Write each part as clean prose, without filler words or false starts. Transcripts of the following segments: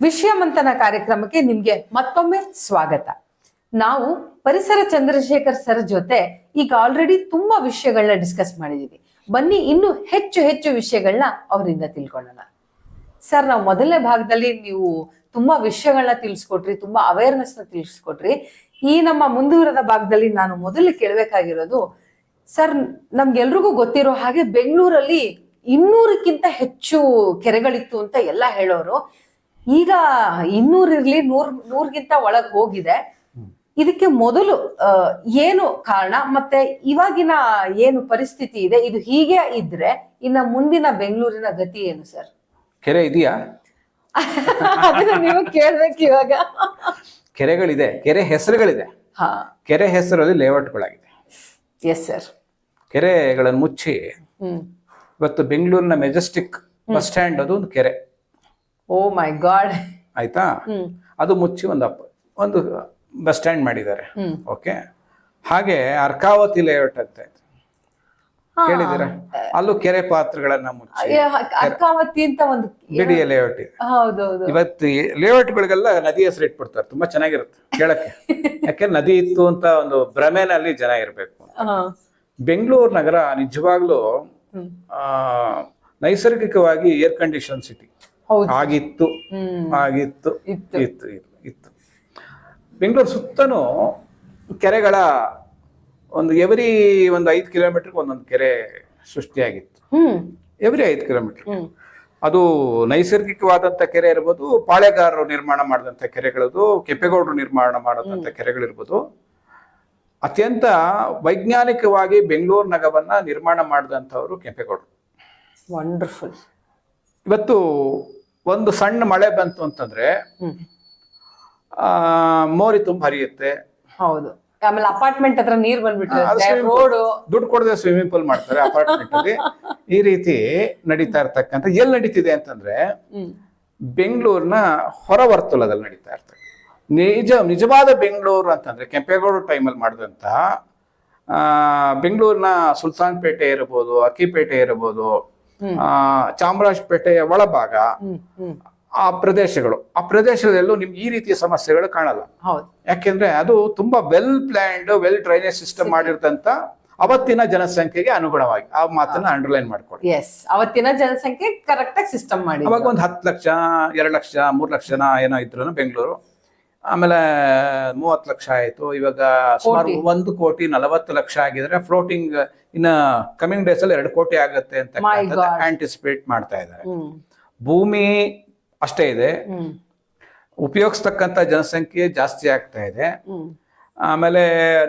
ವಿಷಯ ಮಂಥನ ಕಾರ್ಯಕ್ರಮಕ್ಕೆ ನಿಮ್ಗೆ ಮತ್ತೊಮ್ಮೆ ಸ್ವಾಗತ. ನಾವು ಪರಿಸರ ಚಂದ್ರಶೇಖರ್ ಸರ್ ಜೊತೆ ಈಗ ಆಲ್ರೆಡಿ ತುಂಬಾ ವಿಷಯಗಳನ್ನ ಡಿಸ್ಕಸ್ ಮಾಡಿದೀವಿ. ಬನ್ನಿ ಇನ್ನು ಹೆಚ್ಚು ಹೆಚ್ಚು ವಿಷಯಗಳನ್ನ ಅವರಿಂದ ತಿಳ್ಕೊಳ್ಳೋಣ. ಸರ್, ನಾವು ಮೊದಲನೇ ಭಾಗದಲ್ಲಿ ನೀವು ತುಂಬಾ ವಿಷಯಗಳನ್ನ ತಿಳಿಸ್ಕೊಟ್ರಿ, ತುಂಬಾ ಅವೇರ್ನೆಸ್ ನ ತಿಳಿಸ್ಕೊಟ್ರಿ. ಈ ನಮ್ಮ ಮುಂದುವರೆದ ಭಾಗದಲ್ಲಿ ನಾನು ಮೊದಲು ಕೇಳಬೇಕಾಗಿರೋದು, ಸರ್, ನಮ್ಗೆಲ್ರಿಗೂ ಗೊತ್ತಿರೋ ಹಾಗೆ ಬೆಂಗಳೂರಲ್ಲಿ 200ಕ್ಕಿಂತ ಹೆಚ್ಚು ಕೆರೆಗಳಿತ್ತು ಅಂತ ಎಲ್ಲ ಹೇಳೋರು. ಈಗ 200 ಇರ್ಲಿ, 100ಗಿಂತ ಒಳಗೆ ಹೋಗಿದೆ. ಇದಕ್ಕೆ ಮೊದಲು ಏನು ಕಾರಣ, ಮತ್ತೆ ಇವಾಗಿನ ಏನು ಪರಿಸ್ಥಿತಿ ಇದೆ, ಇದು ಹೀಗೆ ಇದ್ರೆ ಇನ್ನ ಮುಂದಿನ ಬೆಂಗಳೂರಿನ ಗತಿ ಏನು ಸರ್? ಕೆರೆ ಇದೆಯಾ ಅದನ್ನ ನೀವು ಕೇಳ್ಬೇಕು ಇವಾಗ. ಕೆರೆಗಳಿದೆ, ಕೆರೆ ಹೆಸರುಗಳಿದೆ. ಕೆರೆ ಹೆಸರಲ್ಲಿ ಲೇಔಟ್ಗಳಾಗಿದೆ. Yes sir. ಕೆರೆಗಳನ್ನು ಮುಚ್ಚಿ ಇವತ್ತು ಬೆಂಗಳೂರಿನ ಮೆಜೆಸ್ಟಿಕ್ ಬಸ್ ಸ್ಟ್ಯಾಂಡ್ ಅದು ಒಂದು ಕೆರೆ. ಓ ಮೈ ಗಾಡ್. ಆಯ್ತಾ? ಅದು ಮುಚ್ಚಿ ಒಂದು ಬಸ್ ಸ್ಟ್ಯಾಂಡ್ ಮಾಡಿದ್ದಾರೆ. ಓಕೆ. ಹಾಗೆ ಅರ್ಕಾವತಿ ಲೇಔಟ್ ಅಂತ ಕೇಳಿದಿರ? ಅಲ್ಲೂ ಕೆರೆ ಪಾತ್ರಗಳನ್ನ ಮುಚ್ಚಿ ಅರ್ಕಾವತಿ ಅಂತ ಒಂದು ಬಿಡಿಯ ಲೇಔಟ್ ಇದೆ. ಇವತ್ತು ಲೇಔಟ್ಗಳಿಗೆಲ್ಲ ನದಿ ಹೆಸರು ಇಟ್ಬಿಡ್ತಾರೆ. ತುಂಬಾ ಚೆನ್ನಾಗಿರುತ್ತೆ ಕೇಳಕ್ಕೆ. ಯಾಕೆ ನದಿ ಇತ್ತು ಅಂತ ಒಂದು ಭ್ರಮೆನಲ್ಲಿ ಜನ ಇರ್ಬೇಕು. ಬೆಂಗಳೂರು ನಗರ ನಿಜವಾಗ್ಲೂ ನೈಸರ್ಗಿಕವಾಗಿ ಏರ್ ಕಂಡೀಷನ್ ಸಿಟಿ ಆಗಿತ್ತು. ಬೆಂಗಳೂರು ಸುತ್ತನೂ ಕೆರೆಗಳ ಒಂದು ಒಂದು 5 ಕಿಲೋಮೀಟರ್ಗೆ ಒಂದೊಂದು ಕೆರೆ ಸೃಷ್ಟಿಯಾಗಿತ್ತು. Every 5 kilometre. ಅದು ನೈಸರ್ಗಿಕವಾದಂತ ಕೆರೆ ಇರ್ಬೋದು, ಪಾಳೆಗಾರರು ನಿರ್ಮಾಣ ಮಾಡಿದಂಥ ಕೆರೆಗಳದು, ಕೆಂಪೇಗೌಡರು ನಿರ್ಮಾಣ ಮಾಡಿದಂಥ ಕೆರೆಗಳಿರ್ಬೋದು. ಅತ್ಯಂತ ವೈಜ್ಞಾನಿಕವಾಗಿ ಬೆಂಗಳೂರು ನಗರವನ್ನ ನಿರ್ಮಾಣ ಮಾಡಿದಂಥವ್ರು ಕೆಂಪೇಗೌಡರು. ವಂಡರ್ಫುಲ್. ಇವತ್ತು ಒಂದು ಸಣ್ಣ ಮಳೆ ಬಂತು ಅಂತಂದ್ರೆ ಮೋರಿ ತುಂಬ ಹರಿಯುತ್ತೆ. ಹೌದು. ಆಮೇಲೆ ಅಪಾರ್ಟ್ಮೆಂಟ್ ಹತ್ರ ನೀರ್ ಬಂದ್ಬಿಟ್ರೆ ದುಡ್ಡು ಕೊಡದೆ ಸ್ವಿಮ್ಮಿಂಗ್ ಪೂಲ್ ಮಾಡ್ತಾರೆ ಅಪಾರ್ಟ್ಮೆಂಟ್ ಅಲ್ಲಿ. ಈ ರೀತಿ ನಡೀತಾ ಇರ್ತಕ್ಕಂಥ ಎಲ್ಲಿ ನಡೀತಿದೆ ಅಂತಂದ್ರೆ ಬೆಂಗಳೂರಿನ ಹೊರವರ್ತುಲದಲ್ಲಿ ನಡೀತಾ ಇರ್ತದೆ. ನಿಜವಾದ ಬೆಂಗಳೂರು ಅಂತಂದ್ರೆ ಕೆಂಪೇಗೌಡ ಟೈಮಲ್ಲಿ ಮಾಡಿದಂತ ಬೆಂಗಳೂರಿನ ಸುಲ್ತಾನ್ಪೇಟೆ ಇರಬಹುದು, ಅಕ್ಕಿಪೇಟೆ ಇರಬಹುದು, ಚಾಮರಾಜಪೇಟೆಯ ಒಳಭಾಗ, ಆ ಪ್ರದೇಶದಲ್ಲೂ ನಿಮ್ಗೆ ಈ ರೀತಿಯ ಸಮಸ್ಯೆಗಳು ಕಾಣಲ್ಲ. ಯಾಕೆಂದ್ರೆ ಅದು ತುಂಬಾ well planned, well drainage system ಮಾಡಿರ್ತಂತ ಅವತ್ತಿನ ಜನಸಂಖ್ಯೆಗೆ ಅನುಗುಣವಾಗಿ. ಆ ಮಾತನ್ನ ಅಂಡರ್ಲೈನ್ ಮಾಡ್ಕೊಳ್ಳಿ. ಅವತ್ತಿನ ಜನಸಂಖ್ಯೆ ಕರೆಕ್ಟ್ ಆಗಿ ಸಿಸ್ಟಮ್ ಮಾಡಿ. ಅವಾಗ ಒಂದು 10 ಲಕ್ಷ, 2 ಲಕ್ಷ, 3 ಲಕ್ಷ ಜನ ಏನೋ ಇದ್ರು ಬೆಂಗಳೂರು. ಆಮೇಲೆ 30 ಲಕ್ಷ ಆಯ್ತು. ಇವಾಗ ಸುಮಾರು 1,40,00,000 ಆಗಿದ್ರೆ ಫ್ಲೋಟಿಂಗ್ ಇನ್ನ ಕಮಿಂಗ್ ಡೇಸ್ ಅಲ್ಲಿ 2 ಕೋಟಿ ಆಗುತ್ತೆ ಅಂತ ಆಂಟಿಸಿಪೇಟ್ ಮಾಡ್ತಾ ಇದ್ದಾರೆ. ಭೂಮಿ ಅಷ್ಟೇ ಇದೆ, ಉಪಯೋಗಿಸ್ತಕ್ಕಂಥ ಜನಸಂಖ್ಯೆ ಜಾಸ್ತಿ ಆಗ್ತಾ ಇದೆ. ಆಮೇಲೆ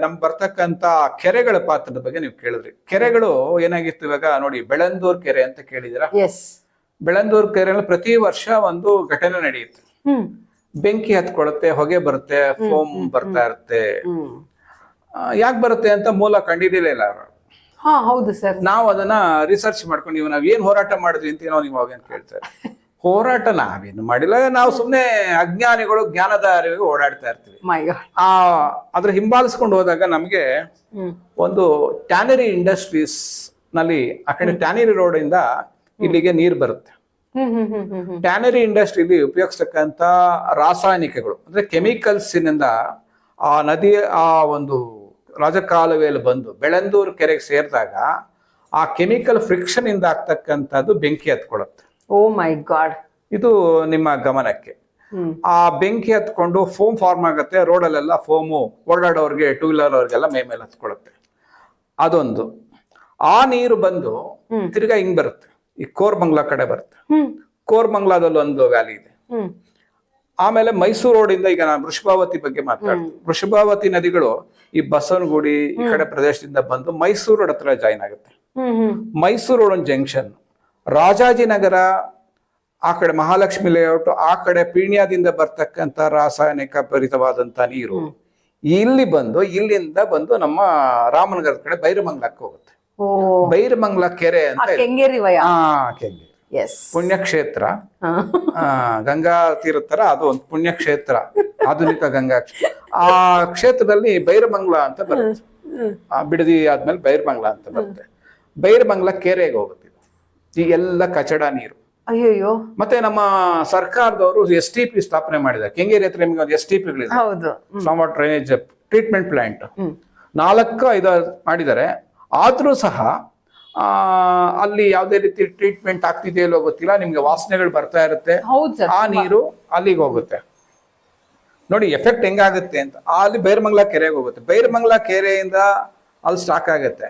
ನಮ್ಗೆ ಬರ್ತಕ್ಕಂಥ ಕೆರೆಗಳ ಪಾತ್ರದ ಬಗ್ಗೆ ನೀವು ಕೇಳಿದ್ರಿ. ಕೆರೆಗಳು ಏನಾಗಿತ್ತು ಇವಾಗ ನೋಡಿ, ಬೆಳಂದೂರ್ ಕೆರೆ ಅಂತ ಕೇಳಿದಿರಾ? ಬೆಳಂದೂರ್ ಕೆರೆಯಲ್ಲಿ ಪ್ರತಿ ವರ್ಷ ಒಂದು ಘಟನೆ ನಡೆಯುತ್ತೆ. ಬೆಂಕಿ ಹತ್ಕೊಳುತ್ತೆ, ಹೊಗೆ ಬರುತ್ತೆ, ಫೋಮ್ ಬರ್ತಾ ಇರುತ್ತೆ. ಯಾಕೆ ಬರುತ್ತೆ ಅಂತ ಮೂಲ ಕಂಡಿಡಿಲಿಲ್ಲ ಅವರು. ಹೌದು ಸರ್. ನಾವು ಅದನ್ನ ರಿಸರ್ಚ್ ಮಾಡ್ಕೊಂಡು ನಾವ್ ಏನ್ ಹೋರಾಟ ಮಾಡಿದ್ವಿ ಅಂತ ನೀವು ಅವಾಗ ಕೇಳ್ತಾರೆ. ಹೋರಾಟ ನಾವೇನು ಮಾಡಿಲ್ಲ, ನಾವು ಸುಮ್ನೆ ಅಜ್ಞಾನಿಗಳು ಜ್ಞಾನದ ಅರಿವಿಗೆ ಓಡಾಡ್ತಾ ಇರ್ತೀವಿ. ಅದ್ರ ಹಿಂಬಾಲಿಸ್ಕೊಂಡು ಹೋದಾಗ ನಮ್ಗೆ ಒಂದು ಟ್ಯಾನರಿ ಇಂಡಸ್ಟ್ರೀಸ್ ನಲ್ಲಿ ಆ ಕಡೆ ಟ್ಯಾನರಿ ರೋಡ್ ಇಂದ ಇಲ್ಲಿಗೆ ನೀರು ಬರುತ್ತೆ. ಟ್ಯಾನರಿ ಇಂಡಸ್ಟ್ರಿಲಿ ಉಪಯೋಗಿಸ್ತಕ್ಕಂಥ ರಾಸಾಯನಿಕಗಳು ಅಂದ್ರೆ ಕೆಮಿಕಲ್ಸ್ ನಿಂದ ಆ ನದಿ ಆ ಒಂದು ರಾಜಕಾಲುವೆಯಲ್ಲಿ ಬಂದು ಬೆಳಂದೂರು ಕೆರೆಗೆ ಸೇರಿದಾಗ ಆ ಕೆಮಿಕಲ್ ಫ್ರಿಕ್ಷನ್ ಇಂದ ಆಗ್ತಕ್ಕಂಥದ್ದು ಬೆಂಕಿ ಹತ್ಕೊಳ್ಳುತ್ತೆ. ಓ ಮೈ ಗಾಡ್. ಇದು ನಿಮ್ಮ ಗಮನಕ್ಕೆ. ಆ ಬೆಂಕಿ ಹತ್ಕೊಂಡು ಫೋಮ್ ಫಾರ್ಮ್ ಆಗುತ್ತೆ. ರೋಡಲ್ಲೆಲ್ಲ ಫೋಮು ಓಡಾಡೋರ್ಗೆ, 2 ವೀಲರ್ ಅವ್ರಿಗೆಲ್ಲ ಮೇಲೆ ಹತ್ಕೊಳ್ಳುತ್ತೆ. ಅದೊಂದು. ಆ ನೀರು ಬಂದು ತಿರ್ಗಾ ಹಿಂಗ್ ಬರುತ್ತೆ, ಈ ಕೋರ್ಮಂಗ್ಲಾ ಕಡೆ ಬರುತ್ತೆ. ಕೋರ್ಮಂಗ್ಲಾದಲ್ಲಿ ಒಂದು ವ್ಯಾಲಿ ಇದೆ. ಆಮೇಲೆ ಮೈಸೂರು ರೋಡಿಂದ ಈಗ ನಾನು ವೃಷಭಾವತಿ ಬಗ್ಗೆ ಮಾತಾಡ್ತೀನಿ. ವೃಷಭಾವತಿ ನದಿಗಳು ಈ ಬಸವನಗುಡಿ ಈ ಕಡೆ ಪ್ರದೇಶದಿಂದ ಬಂದು ಮೈಸೂರು ರೋಡ್ ಹತ್ರ ಜಾಯಿನ್ ಆಗುತ್ತೆ. ಮೈಸೂರು ರೋಡ್ ಒಂದು ಜಂಕ್ಷನ್. ರಾಜಾಜಿನಗರ ಆ ಕಡೆ ಮಹಾಲಕ್ಷ್ಮಿ ಲೇಔಟ್, ಆ ಕಡೆ ಪೀಣ್ಯದಿಂದ ಬರ್ತಕ್ಕಂಥ ರಾಸಾಯನಿಕ ಭರಿತವಾದಂತ ನೀರು ಇಲ್ಲಿಂದ ಬಂದು ನಮ್ಮ ರಾಮನಗರದ ಕಡೆ ಬೈರಮಂಗ್ಲಕ್ಕೆ ಹೋಗುತ್ತೆ. ಬೈರಮಂಗ್ಲ ಕೆರೆ ಅಂತ ಕೆಂಗೇರಿ ಪುಣ್ಯಕ್ಷೇತ್ರ, ಗಂಗಾ ತೀರತ್ತರ ಅದು ಒಂದು ಪುಣ್ಯಕ್ಷೇತ್ರ, ಆಧುನಿಕ ಗಂಗಾ. ಆ ಕ್ಷೇತ್ರದಲ್ಲಿ ಬೈರಮಂಗ್ಲ ಅಂತ ಬರುತ್ತೆ. ಬಿಡದಿ ಆದ್ಮೇಲೆ ಬೈರಮಂಗ್ಲ ಅಂತ ಬರುತ್ತೆ. ಬೈರಮಂಗ್ಲ ಕೆರೆಗೆ ಹೋಗುತ್ತೆ. ಈ ಎಲ್ಲ ಕಚಡ ನೀರು ಅಯ್ಯಯ್ಯೋ. ಮತ್ತೆ ನಮ್ಮ ಸರ್ಕಾರದವರು STP ಸ್ಥಾಪನೆ ಮಾಡಿದ್ದಾರೆ. ಕೆಂಗೇರಿ ಹತ್ರ ನಿಮ್ಗೆ ಒಂದು STPಗಳಿದೆ, ಹೌದು. Storm water drainage treatment plant 4-5 ಮಾಡಿದ್ದಾರೆ. ಆದ್ರೂ ಸಹ ಅಲ್ಲಿ ಯಾವುದೇ ರೀತಿ ಟ್ರೀಟ್ಮೆಂಟ್ ಆಗ್ತಿದೆಯಲ್ಲೋ ಗೊತ್ತಿಲ್ಲ, ನಿಮ್ಗೆ ವಾಸನೆಗಳು ಬರ್ತಾ ಇರುತ್ತೆ. ಹೌದು ಸರ್. ಆ ನೀರು ಅಲ್ಲಿಗೆ ಹೋಗುತ್ತೆ. ನೋಡಿ ಎಫೆಕ್ಟ್ ಹೆಂಗಾಗುತ್ತೆ ಅಂತ. ಅಲ್ಲಿ ಬೈರಮಂಗಲ ಕೆರೆಗೆ ಹೋಗುತ್ತೆ. ಬೈರಮಂಗಲ ಕೆರೆಯಿಂದ ಅಲ್ಲಿ ಸ್ಟಾಕ್ ಆಗುತ್ತೆ.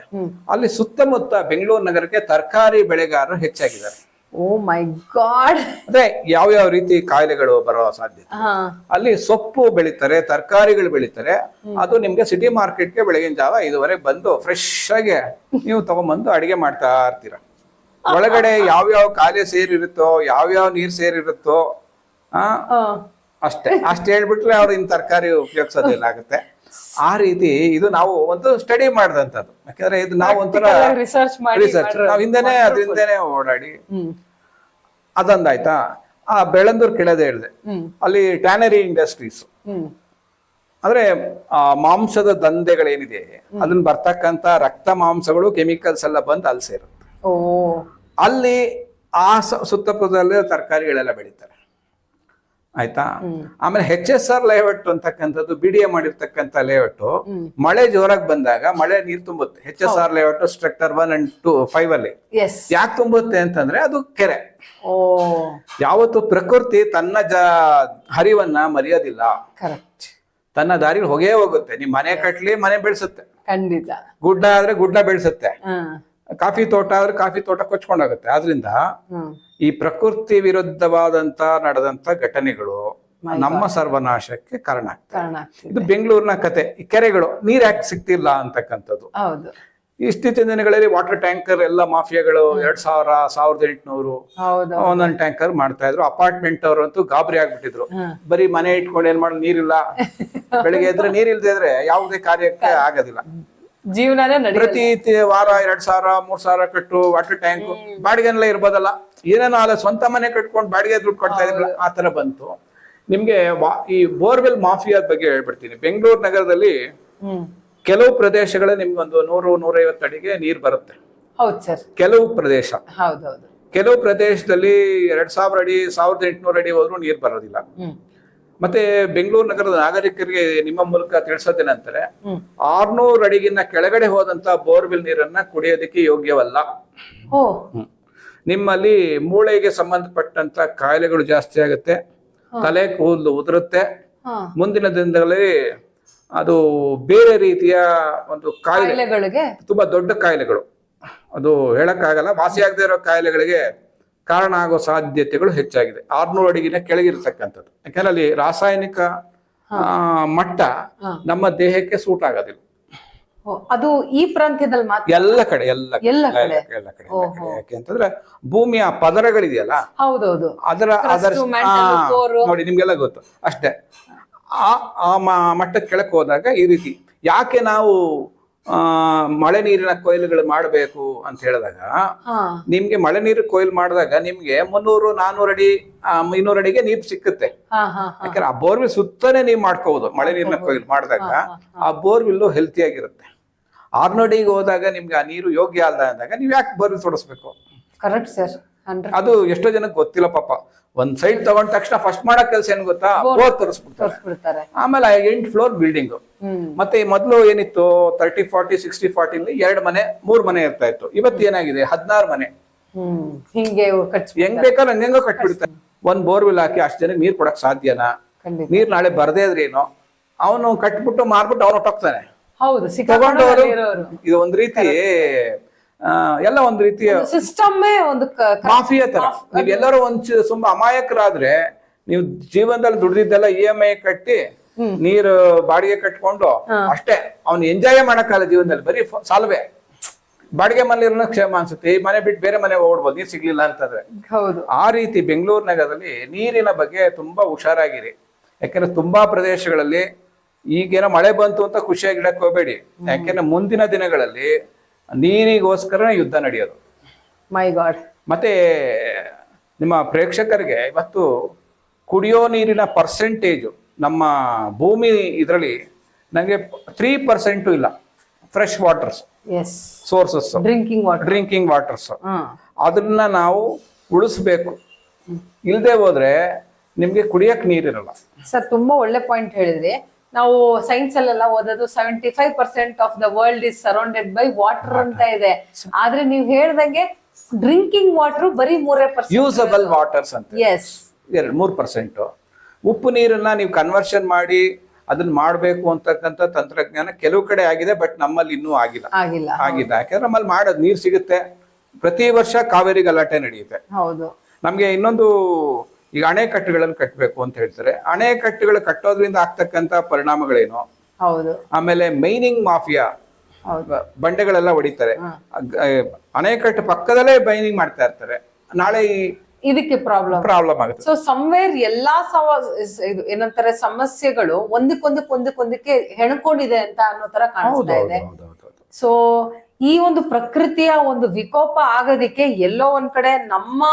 ಅಲ್ಲಿ ಸುತ್ತಮುತ್ತ ಬೆಂಗಳೂರು ನಗರಕ್ಕೆ ತರಕಾರಿ ಬೆಳೆಗಾರರು ಹೆಚ್ಚಾಗಿದ್ದಾರೆ. ಓ ಮೈ ಗಾಡ್. ಅದೇ ಯಾವ ರೀತಿ ಕಾಯಿಲೆಗಳು ಬರೋ ಸಾಧ್ಯತೆ. ಅಲ್ಲಿ ಸೊಪ್ಪು ಬೆಳಿತಾರೆ, ತರಕಾರಿಗಳು ಬೆಳಿತಾರೆ. ಅದು ನಿಮ್ಗೆ ಸಿಟಿ ಮಾರ್ಕೆಟ್ಗೆ ಬೆಳಗಿನ ಜಾವ 5:30 ಬಂದು ಫ್ರೆಶ್ ಆಗಿ ನೀವು ತಗೊಂಡ್ಬಂದು ಅಡಿಗೆ ಮಾಡ್ತಾ ಇರ್ತೀರ. ಒಳಗಡೆ ಯಾವ್ಯಾವ ಕಾಯಿಲೆ ಸೇರಿರುತ್ತೋ, ಯಾವ್ಯಾವ ನೀರ್ ಸೇರಿರುತ್ತೋ ಅಷ್ಟೇ ಹೇಳ್ಬಿಟ್ರೆ ಅವ್ರು ಇನ್ ತರಕಾರಿ ಉಪಯೋಗಿಸೋದಿಲ್ಲ ಆಗುತ್ತೆ. ಆ ರೀತಿ ಇದು ನಾವು ಒಂದು ಸ್ಟಡಿ ಮಾಡಿದಂಥದ್ದು. ಯಾಕಂದ್ರೆ ಇದು ನಾವು ಒಂಥರ ರಿಸರ್ಚ್ ನಾವು ಅದರಿಂದನೇ ಓಡಾಡಿ ಅದೊಂದಾಯ್ತಾ. ಆ ಬೆಳ್ಳಂದೂರ್ ಕೆಳದೆ ಹೇಳಿದೆ, ಅಲ್ಲಿ ಟ್ಯಾನರಿ ಇಂಡಸ್ಟ್ರೀಸ್ ಅಂದ್ರೆ ಮಾಂಸದ ದಂಧೆಗಳೇನಿದೆ ಅದನ್ನ ಬರ್ತಕ್ಕಂತ ರಕ್ತ ಮಾಂಸಗಳು ಕೆಮಿಕಲ್ಸ್ ಎಲ್ಲ ಬಂದು ಅಲ್ಲಿ ಸೇರುತ್ತೆ. ಅಲ್ಲಿ ಆ ಸುತ್ತಮುತ್ತಲೇ ತರಕಾರಿಗಳೆಲ್ಲ ಬೆಳೀತಾರೆ ಆಯ್ತಾ. ಆಮೇಲೆ HSR ಲೇಔಟ್ ಅಂತಕ್ಕಂಥದ್ದು BDA ಮಾಡಿರ್ತಕ್ಕಂಥ ಲೇಔಟ್ ಮಳೆ ಜೋರಾಗಿ ಬಂದಾಗ ಮಳೆ ನೀರು ತುಂಬುತ್ತೆ. HSR ಲೇಔಟ್ ಸ್ಟ್ರಕ್ಚರ್ 1 and 2 5 ಅಲ್ಲಿ ಯಾಕೆ ತುಂಬುತ್ತೆ ಅಂತಂದ್ರೆ ಅದು ಕೆರೆ. ಯಾವತ್ತು ಪ್ರಕೃತಿ ತನ್ನ ಹರಿವನ್ನ ಮರೆಯೋದಿಲ್ಲ, ತನ್ನ ದಾರಿ ಹೋಗೇ ಹೋಗುತ್ತೆ. ನಿಮ್ ಮನೆ ಕಟ್ಲಿ ಮನೆ ಬೆಳೆಸುತ್ತೆ, ಖಂಡಿತ. ಗುಡ್ಡ ಆದ್ರೆ ಗುಡ್ಡ ಬೆಳೆಸುತ್ತೆ, ಕಾಫಿ ತೋಟ ಆದ್ರೆ ಕಾಫಿ ತೋಟ ಕೊಚ್ಕೊಂಡೋಗುತ್ತೆ. ಆದ್ರಿಂದ ಈ ಪ್ರಕೃತಿ ವಿರುದ್ಧವಾದಂತ ನಡೆದಂತ ಘಟನೆಗಳು ನಮ್ಮ ಸರ್ವನಾಶಕ್ಕೆ ಕಾರಣ ಆಗ್ತದೆ. ಇದು ಬೆಂಗಳೂರಿನ ಕತೆ. ಈ ಕೆರೆಗಳು ನೀರ್ ಯಾಕೆ ಸಿಗ್ತಿಲ್ಲ ಅಂತಕ್ಕಂಥದ್ದು. ಇತ್ತೀಚಿನ ದಿನಗಳಲ್ಲಿ ವಾಟರ್ ಟ್ಯಾಂಕರ್ ಎಲ್ಲ ಮಾಫಿಯಾಗಳು 2000 1800 ಒಂದೊಂದು ಟ್ಯಾಂಕರ್ ಮಾಡ್ತಾ ಇದ್ರು. ಅಪಾರ್ಟ್ಮೆಂಟ್ ಅವರು ಅಂತೂ ಗಾಬರಿ ಆಗ್ಬಿಟ್ಟಿದ್ರು. ಬರೀ ಮನೆ ಇಟ್ಕೊಂಡು ಏನ್ ಮಾಡೋದು, ನೀರಿಲ್ಲ. ಬೆಳಿಗ್ಗೆ ಇದ್ರೆ ನೀರ್ ಇಲ್ದೇ ಇದ್ರೆ ಯಾವುದೇ ಕಾರ್ಯಕ್ಕೆ ಆಗೋದಿಲ್ಲ. ಜೀವನನೇ ಪ್ರತಿ ವಾರ 2000 3000 ಕಟ್ಟು ವಾಟರ್ ಟ್ಯಾಂಕ್ ಬಾಡಿಗೆನೆಲ್ಲ ಇರ್ಬೋದಲ್ಲ. ಏನೇನೋ ಅಲ್ಲ ಸ್ವಂತ ಮನೆ ಕಟ್ಕೊಂಡು ಬಾಡಿಗೆ ದುಡ್ಡು ಕೊಡ್ತಾ ಇದ್ರಲ್ಲ, ಆ ತರ ಬಂತು. ನಿಮ್ಗೆ ಈ ಬೋರ್ವೆಲ್ ಮಾಫಿಯಾದ ಬಗ್ಗೆ ಹೇಳ್ಬಿಡ್ತೀನಿ. ಬೆಂಗಳೂರು ನಗರದಲ್ಲಿ ಕೆಲವು ಪ್ರದೇಶಗಳ ನಿಮ್ಗೆ ಒಂದು 100-150 ಅಡಿಗೆ ನೀರ್ ಬರುತ್ತೆ. ಹೌದು ಸರ್. ಕೆಲವು ಪ್ರದೇಶ, ಹೌದೌದು. ಕೆಲವು ಪ್ರದೇಶದಲ್ಲಿ 2000 ಅಡಿ 1800 ಅಡಿ ಹೋದ್ರೂ ನೀರ್ ಬರೋದಿಲ್ಲ. ಮತ್ತೆ ಬೆಂಗಳೂರು ನಗರದ ನಾಗರಿಕರಿಗೆ ನಿಮ್ಮ ಮೂಲಕ ತಿಳಿಸೋದೇನಂತಾರೆ, 600 ಅಡಿಗಿನ್ನ ಕೆಳಗಡೆ ಹೋದಂತ ಬೋರ್ವೆಲ್ ನೀರನ್ನ ಕುಡಿಯೋದಕ್ಕೆ ಯೋಗ್ಯವಲ್ಲ. ನಿಮ್ಮಲ್ಲಿ ಮೂಳೆಗೆ ಸಂಬಂಧಪಟ್ಟಂತ ಕಾಯಿಲೆಗಳು ಜಾಸ್ತಿ ಆಗುತ್ತೆ, ತಲೆ ಕೂದಲು ಉದುರುತ್ತೆ. ಮುಂದಿನ ದಿನಗಳಲ್ಲಿ ಅದು ಬೇರೆ ರೀತಿಯ ಒಂದು ಕಾಯಿಲೆಗಳಿಗೆ, ತುಂಬಾ ದೊಡ್ಡ ಕಾಯಿಲೆಗಳು, ಅದು ಹೇಳಕ್ಕಾಗಲ್ಲ, ವಾಸಿಯಾಗದೇ ಇರೋ ಕಾಯಿಲೆಗಳಿಗೆ ಕಾರಣ ಆಗೋ ಸಾಧ್ಯತೆಗಳು ಹೆಚ್ಚಾಗಿದೆ 600 ಅಡಿಗಿನ ಕೆಳಗಿರ್ತಕ್ಕಂಥದ್ದು. ಯಾಕಂದ್ರೆ ಅಲ್ಲಿ ರಾಸಾಯನಿಕ ಮಟ್ಟ ನಮ್ಮ ದೇಹಕ್ಕೆ ಸೂಟ್ ಆಗೋದಿಲ್ಲ. ಅದು ಈ ಪ್ರಾಂತ್ಯದಲ್ಲಿ ಮಾತ್ರ, ಎಲ್ಲ ಕಡೆ ಯಾಕೆಂತಂದ್ರೆ ಭೂಮಿಯ ಪದರಗಳಿದೆಯಲ್ಲ, ಹೌದೌದು, ಅದರ ನೋಡಿ ನಿಮ್ಗೆಲ್ಲ ಗೊತ್ತು ಅಷ್ಟೇ. ಆ ಮಟ್ಟಕ್ಕೆ ಕೆಳಕ್ಕೆ ಹೋದಾಗ ಈ ರೀತಿ. ಯಾಕೆ ನಾವು ಮಳೆ ನೀರಿನ ಕೊಯ್ಲುಗಳು ಮಾಡಬೇಕು ಅಂತ ಹೇಳಿದಾಗ, ನಿಮ್ಗೆ ಮಳೆ ನೀರು ಕೊಯ್ಲು ಮಾಡಿದಾಗ ನಿಮ್ಗೆ 300-400 ಅಡಿ 200 ಅಡಿಗೆ ನೀರು ಸಿಕ್ಕುತ್ತೆ. ಯಾಕಂದ್ರೆ ಆ ಬೋರ್ವಿಲ್ ಸುತ್ತನೇ ನೀವು ಮಾಡ್ಕೋಬಹುದು. ಮಳೆ ನೀರಿನ ಕೊಯ್ಲು ಮಾಡಿದಾಗ ಆ ಬೋರ್ವಿಲ್ಲು ಹೆಲ್ತಿ ಆಗಿರುತ್ತೆ. 600 ಅಡಿಗೆ ಹೋದಾಗ ನಿಮ್ಗೆ ಆ ನೀರು ಯೋಗ್ಯ ಅಲ್ಲ ಅಂದಾಗ ನೀವ್ ಯಾಕೆ ಬೋರ್ವಿಲ್ ತೊಡಸ್ಬೇಕು? Correct sir. ಅದು ಎಷ್ಟೋ ಜನಕ್ಕೆ ಗೊತ್ತಿಲ್ಲ ಪಾಪ. ಒಂದ್ ಸೈಡ್ ತಗೊಂಡ ತಕ್ಷಣ ಫಸ್ಟ್ ಮಾಡೋ ಕೆಲಸ ಏನ್ ಗೊತ್ತಾ, ಬೋರ್ ತೋರಿಸ್ಬಿಡ್ತಾರೆ. ಆಮೇಲೆ 8 ಫ್ಲೋರ್ ಬಿಲ್ಡಿಂಗ್. ಮತ್ತೆ ಮೊದಲು ಏನಿತ್ತು 30-40-60-40 2 ಮನೆ 3 ಮನೆ ಇರ್ತಾ ಇತ್ತು. ಇವತ್ತು ಏನಾಗಿದೆ 16 ಮನೆ. ಹೆಂಗ್ ಬೇಕಾದ್ರೆ ಹಂಗಂಗೋ ಕಟ್ಬಿಡ್ತಾರೆ. ಒಂದ್ ಬೋರ್ವೆಲ್ ಹಾಕಿ ಅಷ್ಟು ಜನಕ್ಕೆ ನೀರ್ ಕೊಡಕ್ ಸಾಧ್ಯನಾ? ನೀರ್ ನಾಳೆ ಬರ್ದೇ ಇದ್ರೆ ಏನೋ, ಅವನು ಕಟ್ಬಿಟ್ಟು ಮಾರ್ಬಿಟ್ಟು ಅವನು ಹೊಟ್ಟೋಗ್ತಾನೆ. ತಗೊಂಡವರು ಇದು ಒಂದ್ ರೀತಿ ಎಲ್ಲ ಒಂದ್ ರೀತಿಯ ಸಿಸ್ಟಮ್, ಒಂದು ಮಾಫಿಯಾ ತರ. ನೀವ್ ಎಲ್ಲರೂ ತುಂಬಾ ಅಮಾಯಕರಾದ್ರೆ ನೀವು ಜೀವನದಲ್ಲಿ ದುಡ್ದಿದ್ದೆಲ್ಲ EMI ಕಟ್ಟಿ ನೀರು ಬಾಡಿಗೆ ಕಟ್ಕೊಂಡು ಅಷ್ಟೇ. ಅವ್ನು ಎಂಜಾಯ್ ಮಾಡಕ್ಕಲ್ಲ ಜೀವನದಲ್ಲಿ, ಬರೀ ಸಾಲವೇ. ಬಾಡಿಗೆ ಮನೆ ಕ್ಷೇಮ ಅನ್ಸುತ್ತೆ, ಈ ಮನೆ ಬಿಟ್ಟು ಬೇರೆ ಮನೆ ಹೋಗ್ಬೋದು ನೀರ್ ಸಿಗ್ಲಿಲ್ಲ ಅಂತಂದ್ರೆ. ಆ ರೀತಿ ಬೆಂಗಳೂರು ನಗರದಲ್ಲಿ ನೀರಿನ ಬಗ್ಗೆ ತುಂಬಾ ಹುಷಾರಾಗಿರಿ. ಯಾಕಂದ್ರೆ ತುಂಬಾ ಪ್ರದೇಶಗಳಲ್ಲಿ ಈಗೇನೋ ಮಳೆ ಬಂತು ಅಂತ ಖುಷಿಯಾಗಿ ಇಡಕ್ ಹೋಗ್ಬೇಡಿ. ಯಾಕೆಂದ್ರೆ ಮುಂದಿನ ದಿನಗಳಲ್ಲಿ ನೀರಿಗೋಸ್ಕರ ಯುದ್ಧ ನಡೆಯೋದು. ಮೈ ಗಾಡ್. ಮತ್ತೆ ನಿಮ್ಮ ಪ್ರೇಕ್ಷಕರಿಗೆ ಇವತ್ತು ಕುಡಿಯೋ ನೀರಿನ ಪರ್ಸೆಂಟೇಜು ನಮ್ಮ ಭೂಮಿ ಇದರಲ್ಲಿ ನನಗೆ 3% ಇಲ್ಲ. Fresh waters sources, drinking waters, ಅದನ್ನ ನಾವು ಉಳಿಸ್ಬೇಕು. ಇಲ್ದೆ ಹೋದ್ರೆ ನಿಮ್ಗೆ ಕುಡಿಯಕ್ ನೀರಿರಲ್ಲ. ಸರ್ ತುಂಬಾ ಒಳ್ಳೆ ಪಾಯಿಂಟ್ ಹೇಳಿದ್ರಿ. ನಾವು ಸೈನ್ಸ್ ಅಲ್ಲೆಲ್ಲ ಓದೋದು 75% of the world is surrounded by water ಅಂತ ಇದೆ. ಆದ್ರೆ ನೀವು ಹೇಳ್ದಂಗೆ ಡ್ರಿಂಕಿಂಗ್ ವಾಟರ್ ಬರೀ 3%. ಯೂಸಬಲ್ ವಾಟರ್ಸ್ ಅಂತ ಎಸ್ 3%. ಉಪ್ಪು ನೀರನ್ನ ನೀವು ಕನ್ವರ್ಷನ್ ಮಾಡಿ ಅದನ್ನ ಮಾಡ್ಬೇಕು ಅಂತಕ್ಕಂಥ ತಂತ್ರಜ್ಞಾನ ಕೆಲವು ಕಡೆ ಆಗಿದೆ, ಬಟ್ ನಮ್ಮಲ್ಲಿ ಇನ್ನೂ ಆಗಿಲ್ಲ. ಆಗಿದೆ ಯಾಕಂದ್ರೆ ನಮ್ಮಲ್ಲಿ ಮಾಡೋದು ನೀರು ಸಿಗುತ್ತೆ. ಪ್ರತಿ ವರ್ಷ ಕಾವೇರಿ ಗಲಾಟೆ ನಡೆಯುತ್ತೆ. ಹೌದು. ನಮ್ಗೆ ಇನ್ನೊಂದು, ಈಗ ಅಣೆಕಟ್ಟುಗಳನ್ನು ಕಟ್ಟಬೇಕು ಅಂತ ಹೇಳ್ತಾರೆ. ಅಣೆಕಟ್ಟುಗಳು ಕಟ್ಟೋದ್ರಿಂದ ಆಗ್ತಕ್ಕಂಥ ಪರಿಣಾಮಗಳೇನು? ಹೌದು. ಆಮೇಲೆ ಮೈನಿಂಗ್ ಮಾಫಿಯಾ ಬಂಡೆಗಳೆಲ್ಲ ಹೊಡಿತಾರೆ, ಅಣೆಕಟ್ಟು ಪಕ್ಕದಲ್ಲೇ ಮೈನಿಂಗ್ ಮಾಡ್ತಾ ಇರ್ತಾರೆ. ನಾಳೆ ಇದಕ್ಕೆ ಪ್ರಾಬ್ಲಮ್ ಆಗುತ್ತೆ. ಸೊ ಸಮ್ವೇರ್ ಎಲ್ಲಾ ಇದು ಏನಂತಾರೆ ಸಮಸ್ಯೆಗಳು ಒಂದಕ್ಕೊಂದಕ್ಕೆ ಹೆಣ್ಕೊಂಡಿದೆ ಅಂತ ಅನ್ನೋ ತರ ಕಾಣಿಸ್ತಾ ಇದೆ. ಸೊ ಈ ಒಂದು ಪ್ರಕೃತಿಯ ಒಂದು ವಿಕೋಪ ಆಗೋದಿಕ್ಕೆ ಎಲ್ಲೋ ಒಂದ್ ಕಡೆ ನಮ್ಮ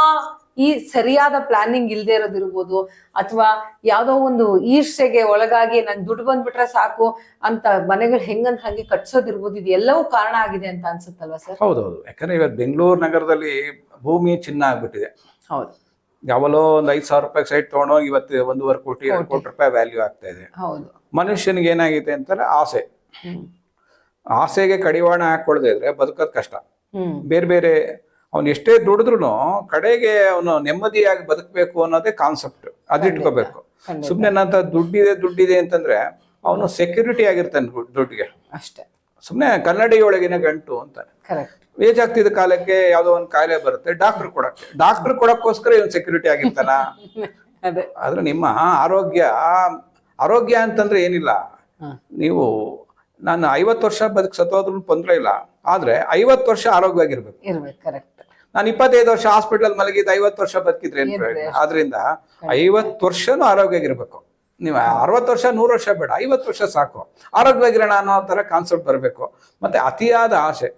ಈ ಸರಿಯಾದ ಪ್ಲಾನಿಂಗ್ ಇಲ್ದೇ ಇರೋದಿರ್ಬೋದು, ಅಥವಾ ಯಾವ್ದೋ ಒಂದು ಈರ್ಷೆಗೆ ಒಳಗಾಗಿ ನಂಗೆ ದುಡ್ಡು ಬಂದ್ಬಿಟ್ರೆ ಸಾಕು ಅಂತ ಮನೆಗಳು ಹೆಂಗಂತ ಹಂಗೆ ಕಟ್ಸೋದಿರ್ಬೋದು. ಇದು ಎಲ್ಲವೂ ಕಾರಣ ಆಗಿದೆ ಅಂತ ಅನ್ಸುತ್ತಲ್ವಾ ಸರ್? ಹೌದೌದು. ಯಾಕಂದ್ರೆ ಇವತ್ತು ಬೆಂಗಳೂರು ನಗರದಲ್ಲಿ ಭೂಮಿ ಚಿನ್ನ ಆಗ್ಬಿಟ್ಟಿದೆ. ಹೌದು. ಯಾವಲೋ ಒಂದು 5,000 ರೂಪಾಯಿ ಸೈಟ್ ತಗೊಂಡೋಗಿ ಇವತ್ತು 1.5 ಕೋಟಿ 2 ಕೋಟಿ ರೂಪಾಯಿ ವ್ಯಾಲ್ಯೂ ಆಗ್ತಾ ಇದೆ. ಹೌದು. ಮನುಷ್ಯನಿಗೆ ಏನಾಗಿದೆ ಅಂತಾರೆ ಆಸೆ. ಆಸೆಗೆ ಕಡಿವಾಣ ಹಾಕೊಳ್ದೆ ಇದ್ರೆ ಬದುಕೋದ್ ಕಷ್ಟ. ಬೇರೆ ಬೇರೆ ಅವ್ನು ಎಷ್ಟೇ ದುಡಿದ್ರು ಕಡೆಗೆ ಅವನು ನೆಮ್ಮದಿಯಾಗಿ ಬದುಕಬೇಕು ಅನ್ನೋದೇ ಕಾನ್ಸೆಪ್ಟ್. ಅದಿಟ್ಕೋಬೇಕು. ಸುಮ್ನೆ ನಂತ ದುಡ್ಡಿದೆ ಅಂತಂದ್ರೆ ಅವನು ಸೆಕ್ಯೂರಿಟಿ ಆಗಿರ್ತಾನೆ ದುಡ್ಡಿಗೆ ಅಷ್ಟೇ. ಸುಮ್ನೆ ಕನ್ನಡಿ ಒಳಗಿನ ಗಂಟು ಅಂತಾನೆ. ಏಜ್ ಆಗ್ತಿದ್ದ ಕಾಲಕ್ಕೆ ಯಾವ್ದೋ ಒಂದು ಕಾಯಿಲೆ ಬರುತ್ತೆ, ಡಾಕ್ಟರ್ ಕೊಡಕ್ಕೋಸ್ಕರ ಇವನ್ ಸೆಕ್ಯೂರಿಟಿ ಆಗಿರ್ತಾನ. ಆದ್ರೆ ನಿಮ್ಮ ಆರೋಗ್ಯ ಅಂತಂದ್ರೆ ಏನಿಲ್ಲ. ನೀವು ನಾನು 50 ವರ್ಷ ಸತ್ತೋದ್ರೂ ತೊಂದ್ರೆ ಇಲ್ಲ, ಆದ್ರೆ 50 ವರ್ಷ ಆರೋಗ್ಯವಾಗಿರ್ಬೇಕು. ನಾನು 25 ವರ್ಷ ಹಾಸ್ಪಿಟಲ್ ಮಲಗಿದ್ದು 50 ವರ್ಷ ಬದುಕಿದ್ರೆ ಆದ್ರಿಂದ 50 ವರ್ಷನೂ ಆರೋಗ್ಯವಾಗಿರ್ಬೇಕು. ನೀವು 60 ವರ್ಷ 100 ವರ್ಷ ಬೇಡ, 50 ವರ್ಷ ಸಾಕು ಆರೋಗ್ಯವಾಗಿರೋಣ ಅನ್ನೋ ತರ ಕಾನ್ಸೆಪ್ಟ್ ಬರಬೇಕು. ಮತ್ತೆ ಅತಿಯಾದ ಆಸೆ,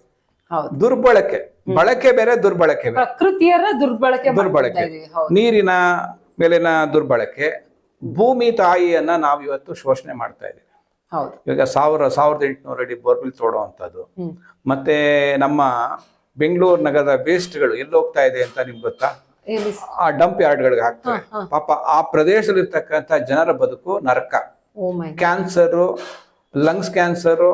ದುರ್ಬಳಕೆ, ಬಳಕೆ ಬೇರೆ ದುರ್ಬಳಕೆ ಬೇರೆ. ಪ್ರಕೃತಿಯರ ದುರ್ಬಳಕೆ, ನೀರಿನ ಮೇಲಿನ ದುರ್ಬಳಕೆ, ಭೂಮಿ ತಾಯಿಯನ್ನ ನಾವು ಇವತ್ತು ಶೋಷಣೆ ಮಾಡ್ತಾ ಇದ್ದೀವಿ. ಇವಾಗ 1800 ಅಡಿ ಬೋರ್ವೆಲ್ ತೋಡುವಂಥದ್ದು. ಮತ್ತೆ ನಮ್ಮ ಬೆಂಗಳೂರು ನಗರದ ವೇಸ್ಟ್ಗಳು ಎಲ್ಲಿ ಹೋಗ್ತಾ ಇದೆ ಅಂತ ನಿಮ್ಗೆ ಗೊತ್ತಾ? ಆ ಡಂಪ್ ಯಾರ್ಡ್ಗಳಿಗೆ ಹಾಕ್ತಾರೆ. ಪಾಪ ಆ ಪ್ರದೇಶದಲ್ಲಿ ಇರ್ತಕ್ಕಂಥ ಜನರ ಬದುಕು ನರಕ. ಕ್ಯಾನ್ಸರು, ಲಂಗ್ಸ್ ಕ್ಯಾನ್ಸರು,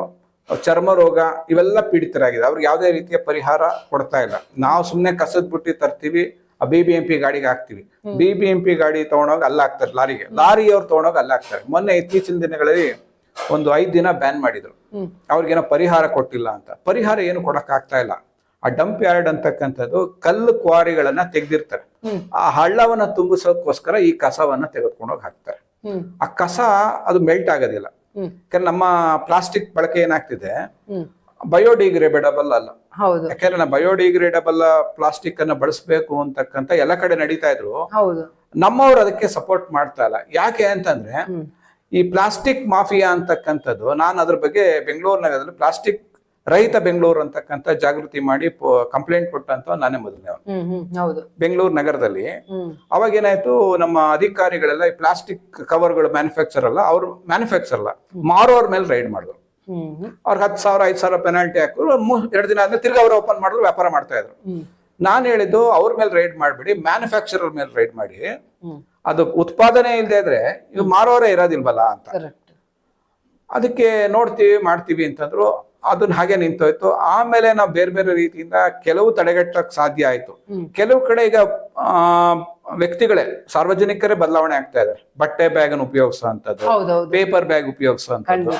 ಚರ್ಮ ರೋಗ ಇವೆಲ್ಲ ಪೀಡಿತರಾಗಿದೆ. ಅವ್ರಿಗೆ ಯಾವುದೇ ರೀತಿಯ ಪರಿಹಾರ ಕೊಡ್ತಾ ಇಲ್ಲ. ನಾವು ಸುಮ್ಮನೆ ಕಸದ ಬುಟ್ಟಿ ತರ್ತೀವಿ, BBMP ಗಾಡಿಗೆ ಹಾಕ್ತಿವಿ. BBMP ಗಾಡಿ ತಗೊಂಡೋಗಿ ಅಲ್ಲ ಹಾಕ್ತಾರೆ, ಲಾರಿಯವ್ರು ತಗೊಂಡೋಗಿ ಅಲ್ಲ ಹಾಕ್ತಾರೆ. ಮೊನ್ನೆ ಇತ್ತೀಚಿನ ದಿನಗಳಲ್ಲಿ ಒಂದು 5 ದಿನ ಬ್ಯಾನ್ ಮಾಡಿದ್ರು. ಅವ್ರಿಗೇನೋ ಪರಿಹಾರ ಕೊಟ್ಟಿಲ್ಲ ಅಂತ. ಪರಿಹಾರ ಏನು ಕೊಡಕ್ ಆಗ್ತಾ ಇಲ್ಲ. ಆ ಡಂಪ್ ಯಾರ್ಡ್ ಅಂತಕ್ಕಂಥದ್ದು ಕಲ್ಲು ಕ್ವಾರಿಗಳನ್ನ ತೆಗ್ದಿರ್ತಾರೆ. ಆ ಹಳ್ಳವನ್ನ ತುಂಬಿಸೋಕೋಸ್ಕರ ಈ ಕಸವನ್ನ ತೆಗೆದುಕೊಂಡೋಗಿ ಹಾಕ್ತಾರೆ. ಆ ಕಸ ಅದು ಮೆಲ್ಟ್ ಆಗೋದಿಲ್ಲ. ಯಾಕಂದ್ರೆ ನಮ್ಮ ಪ್ಲಾಸ್ಟಿಕ್ ಬಳಕೆ ಏನಾಗ್ತಿದೆ, ಬಯೋಡಿಗ್ರೇಡಬಲ್ ಅಲ್ಲ. ಯಾಕಂದ್ರೆ ನಾವು ಬಯೋಡಿಗ್ರೇಡಬಲ್ ಪ್ಲಾಸ್ಟಿಕ್ ಅನ್ನ ಬಳಸಬೇಕು ಅಂತಕ್ಕಂಥ ಎಲ್ಲ ಕಡೆ ನಡೀತಾ ಇದ್ರು. ನಮ್ಮವ್ರು ಅದಕ್ಕೆ ಸಪೋರ್ಟ್ ಮಾಡ್ತಾ ಇಲ್ಲ. ಯಾಕೆ ಅಂತಂದ್ರೆ ಈ ಪ್ಲಾಸ್ಟಿಕ್ ಮಾಫಿಯಾ ಅಂತಕ್ಕಂಥದ್ದು, ನಾನು ಅದ್ರ ಬಗ್ಗೆ ಬೆಂಗಳೂರು ನಗರದಲ್ಲಿ ಪ್ಲಾಸ್ಟಿಕ್ ರಹಿತ ಬೆಂಗಳೂರು ಅಂತಕ್ಕಂಥ ಜಾಗೃತಿ ಮಾಡಿ ಕಂಪ್ಲೇಂಟ್ ಕೊಟ್ಟಂತ ನಾನೇ ಮೊದಲನೇ ಬೆಂಗಳೂರು ನಗರದಲ್ಲಿ. ಅವಾಗ ಏನಾಯ್ತು, ನಮ್ಮ ಅಧಿಕಾರಿಗಳೆಲ್ಲ ಈ ಪ್ಲಾಸ್ಟಿಕ್ ಕವರ್ಗಳು ಮ್ಯಾನುಫ್ಯಾಕ್ಚರ್ ಅಲ್ಲ, ಅವ್ರು ಮ್ಯಾನುಫ್ಯಾಕ್ಚರ್ ಅಲ್ಲ, ಮಾರೋರ್ ಮೇಲೆ ರೈಡ್ ಮಾಡಿದ್ರು. ಅವ್ರಿಗೆ 10,000 5,000 ಪೆನಾಲ್ಟಿ ಹಾಕಿದ್ರು. 2 ದಿನ ಆದ್ಮೇಲೆ ತಿರ್ಗಿ ಅವ್ರು ಓಪನ್ ಮಾಡಿದ್ರು, ವ್ಯಾಪಾರ ಮಾಡ್ತಾ ಇದ್ರು. ನಾನು ಹೇಳಿದ್ದು ಅವ್ರ ಮೇಲೆ ರೈಡ್ ಮಾಡ್ಬಿಡಿ, ಮ್ಯಾನುಫ್ಯಾಕ್ಚರರ್ ಮೇಲೆ ರೈಡ್ ಮಾಡಿ. ಅದು ಉತ್ಪಾದನೆ ಇಲ್ಲದೆ ಇದ್ರೆ ಇವ್ ಮಾರೋರೇ ಇರೋದಿಲ್ವಲ್ಲ ಅಂತ. ಅದಕ್ಕೆ ನೋಡ್ತೀವಿ ಮಾಡ್ತೀವಿ ಅಂತಂದ್ರು. ಅದನ್ನ ಹಾಗೆ ನಿಂತೋಯ್ತು. ಆಮೇಲೆ ನಾವು ಬೇರೆ ಬೇರೆ ರೀತಿಯಿಂದ ಕೆಲವು ತಡೆಗಟ್ಟಕ್ ಸಾಧ್ಯ ಆಯ್ತು. ಕೆಲವು ಕಡೆ ಈಗ ವ್ಯಕ್ತಿಗಳೇ, ಸಾರ್ವಜನಿಕರೇ ಬದಲಾವಣೆ ಆಗ್ತಾ ಇದಾರೆ. ಬಟ್ಟೆ ಬ್ಯಾಗ್ ಅನ್ನು ಉಪಯೋಗಿಸುವಂತದ್ದು, ಪೇಪರ್ ಬ್ಯಾಗ್ ಉಪಯೋಗಿಸುವಂತದ್ದು.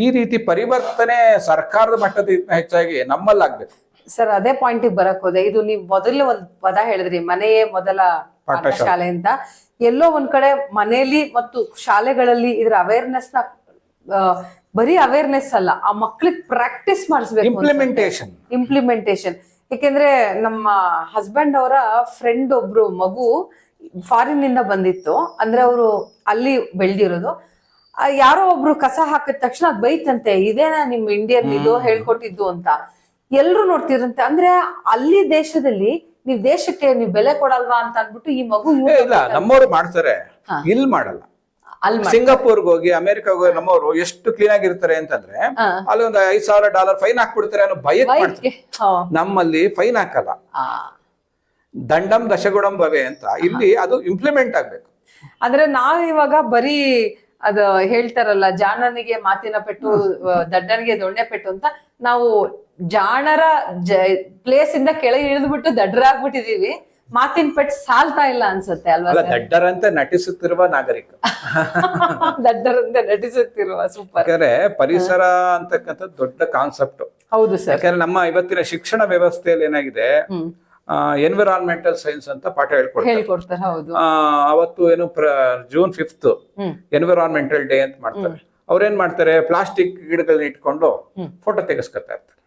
ಈ ರೀತಿ ಪರಿವರ್ತನೆ ಸರ್ಕಾರದ ಮಟ್ಟದಿಂದ ಹೆಚ್ಚಾಗಿ ನಮ್ಮಲ್ಲಿ ಆಗ್ಬೇಕು. ಸರ್ ಅದೇ ಪಾಯಿಂಟ್ ಬರಕ್ ಹೋದೆ. ಇದು ನೀವು ಮೊದಲು ಒಂದ್ ಪದ ಹೇಳಿದ್ರಿ, ಮನೆಯೇ ಮೊದಲ ಪಾಠಶಾಲೆ ಅಂತ. ಎಲ್ಲೋ ಒಂದ್ ಕಡೆ ಮನೆಯಲ್ಲಿ ಮತ್ತು ಶಾಲೆಗಳಲ್ಲಿ ಇದ್ರ ಅವೇರ್ನೆಸ್ ನ ಬರೀ ಅವೇರ್ನೆಸ್ ಅಲ್ಲ, ಆ ಮಕ್ಳಿಗೆ ಪ್ರಾಕ್ಟೀಸ್ ಮಾಡಿಸ್ಬೇಕು. ಇಂಪ್ಲಿಮೆಂಟೇಶನ್. ಯಾಕೆಂದ್ರೆ ನಮ್ಮ ಹಸ್ಬೆಂಡ್ ಅವರ ಫ್ರೆಂಡ್ ಒಬ್ರು ಮಗು ಫಾರಿನ್ ಇಂದ ಬಂದಿತ್ತು. ಅಂದ್ರೆ ಅವರು ಅಲ್ಲಿ ಬೆಳ್ದಿರೋದು. ಯಾರೋ ಒಬ್ರು ಕಸ ಹಾಕಿದ ತಕ್ಷಣ ಅದ್ ಬೈತಂತೆ, ಇದೇನಾ ನಿಮ್ ಇಂಡಿಯನ್ ಇದು ಹೇಳ್ಕೊಟ್ಟಿದ್ದು ಅಂತ. ಎಲ್ರು ನೋಡ್ತಿರಂತೆ. ಅಂದ್ರೆ ಅಲ್ಲಿ ದೇಶದಲ್ಲಿ ನೀವ್ ದೇಶಕ್ಕೆ ನೀವ್ ಬೆಲೆ ಕೊಡಲ್ವಾ ಅಂತ ಅನ್ಬಿಟ್ಟು ಈ ಮಗು ನಮ್ಮವ್ರು ಮಾಡ್ತಾರೆ, ಇಲ್ಲಿ ಮಾಡಲ್ಲ. ಸಿಂಗಾಪುರ್ಗೆ ಹೋಗಿ, ಅಮೆರಿಕಾಗ ಹೋಗಿ ನಮ್ಮವರು ಎಷ್ಟು ಕ್ಲೀನ್ ಆಗಿರ್ತಾರೆ ಅಂತಂದ್ರೆ ಅಲ್ಲಿ ಒಂದು $5,000 ಫೈನ್ ಹಾಕ್ಬಿಡ್ತಾರೆ ಅನ್ನೋ ಭಯಕ್ಕೆ ಮಾಡ್ತಾರೆ. ನಮ್ಮಲ್ಲಿ ಫೈನ್ ಹಾಕಲ್ಲ. ದಂಡಂ ದಶಗುಣಂ ಭವೆ ಅಂತ ಇಲ್ಲಿ ಅದು ಇಂಪ್ಲಿಮೆಂಟ್ ಆಗ್ಬೇಕು. ಅಂದ್ರೆ ನಾವ್ ಇವಾಗ ಬರೀ ಅದು ಹೇಳ್ತಾರಲ್ಲ, ಜಾಣನಿಗೆ ಮಾತಿನ ಪೆಟ್ಟು ದಡ್ಡನಿಗೆ ದೊಣ್ಣೆ ಪೆಟ್ಟು ಅಂತ, ನಾವು ಜಾಣರ ಪ್ಲೇಸ್ ಇಂದ ಕೆಳಗೆ ಇಳಿದ್ಬಿಟ್ಟು ದಡ್ಡರಾಗ್ಬಿಟ್ಟಿದೀವಿ. ಮಾತಿನ ಪೆಟ್ಟು ಸಾಲ್ತಾ ಇಲ್ಲ ಅನ್ಸುತ್ತೆ ಅಲ್ವಾ? ಅಲ್ಲ, ದಡ್ಡರಂತೆ ನಟಿಸುತ್ತಿರುವ ನಾಗರಿಕ. ದಡ್ಡರಂತೆ ನಟಿಸುತ್ತಿರುವ. ಸೂಪರ್. ಯಾಕಂದ್ರೆ ಪರಿಸರ ಅಂತಕ್ಕಂಥದ್ದು ದೊಡ್ಡ ಕಾನ್ಸೆಪ್ಟ್. ಹೌದು ಸರ್. ಯಾಕಂದ್ರೆ ನಮ್ಮ ಇವತ್ತಿನ ಶಿಕ್ಷಣ ವ್ಯವಸ್ಥೆಯಲ್ಲಿ ಏನಾಗಿದೆ, ಎನ್ವಿರಾನ್ಮೆಂಟಲ್ ಸೈನ್ಸ್ ಅಂತ ಪಾಠ ಹೇಳ್ಕೊಡ್ತಾರೆ. ಹೌದು. ಅವತ್ತು ಏನು ಜೂನ್ 5th ಎನ್ವಿರಾನ್ಮೆಂಟಲ್ ಡೇ ಅಂತ ಮಾಡ್ತಾರೆ. ಅವ್ರೇನ್ ಮಾಡ್ತಾರೆ, ಪ್ಲಾಸ್ಟಿಕ್ ಗಿಡಗಳನ್ನ ಇಟ್ಕೊಂಡು ಫೋಟೋ ತೆಗೆಸ್ಕೊತಾ ಇರ್ತಾರೆ.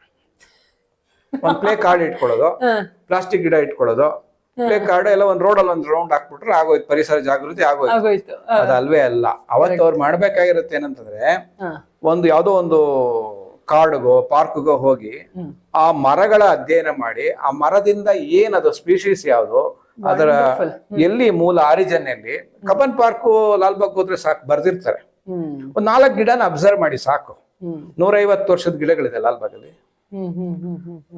ಒಂದ್ ಪ್ಲೇ ಕಾರ್ಡ್ ಇಟ್ಕೊಳ್ಳೋದು, ಪ್ಲಾಸ್ಟಿಕ್ ಗಿಡ ಇಟ್ಕೊಳ್ಳೋದು, ಪ್ಲೇ ಕಾರ್ಡ್ ಎಲ್ಲ ಒಂದ್ ರೋಡ್ ಅಲ್ಲಿ ಒಂದ್ ರೌಂಡ್ ಹಾಕ್ಬಿಟ್ರೆ ಆಗೋಯ್ತು, ಪರಿಸರ ಜಾಗೃತಿ ಆಗೋಯ್ತು. ಅದಲ್ವೇ ಅಲ್ಲ. ಅವತ್ತು ಅವ್ರು ಮಾಡ್ಬೇಕಾಗಿರುತ್ತೆ ಏನಂತಂದ್ರೆ, ಒಂದು ಯಾವ್ದೋ ಒಂದು ಕಾಡ್ಗೋ ಪಾರ್ಕ್ಗೋ ಹೋಗಿ ಆ ಮರಗಳ ಅಧ್ಯಯನ ಮಾಡಿ, ಆ ಮರದಿಂದ ಏನದು ಸ್ಪೀಶೀಸ್ ಯಾವ್ದು, ಅದರ ಎಲ್ಲಿ ಮೂಲ ಆರಿಜಿನ್ ಎಲ್ಲಿ. ಕಬ್ಬನ್ ಪಾರ್ಕ್ ಲಾಲ್ಬಾಗ್ ಹೋದ್ರೆ ಸಾಕು, ಬರ್ದಿರ್ತಾರೆ. ಒಂದ್ 4 ಗಿಡನ ಅಬ್ಸರ್ವ್ ಮಾಡಿ ಸಾಕು. 150 ವರ್ಷದ ಗಿಡಗಳಿದೆ ಲಾಲ್ಬಾಗಲ್ಲಿ.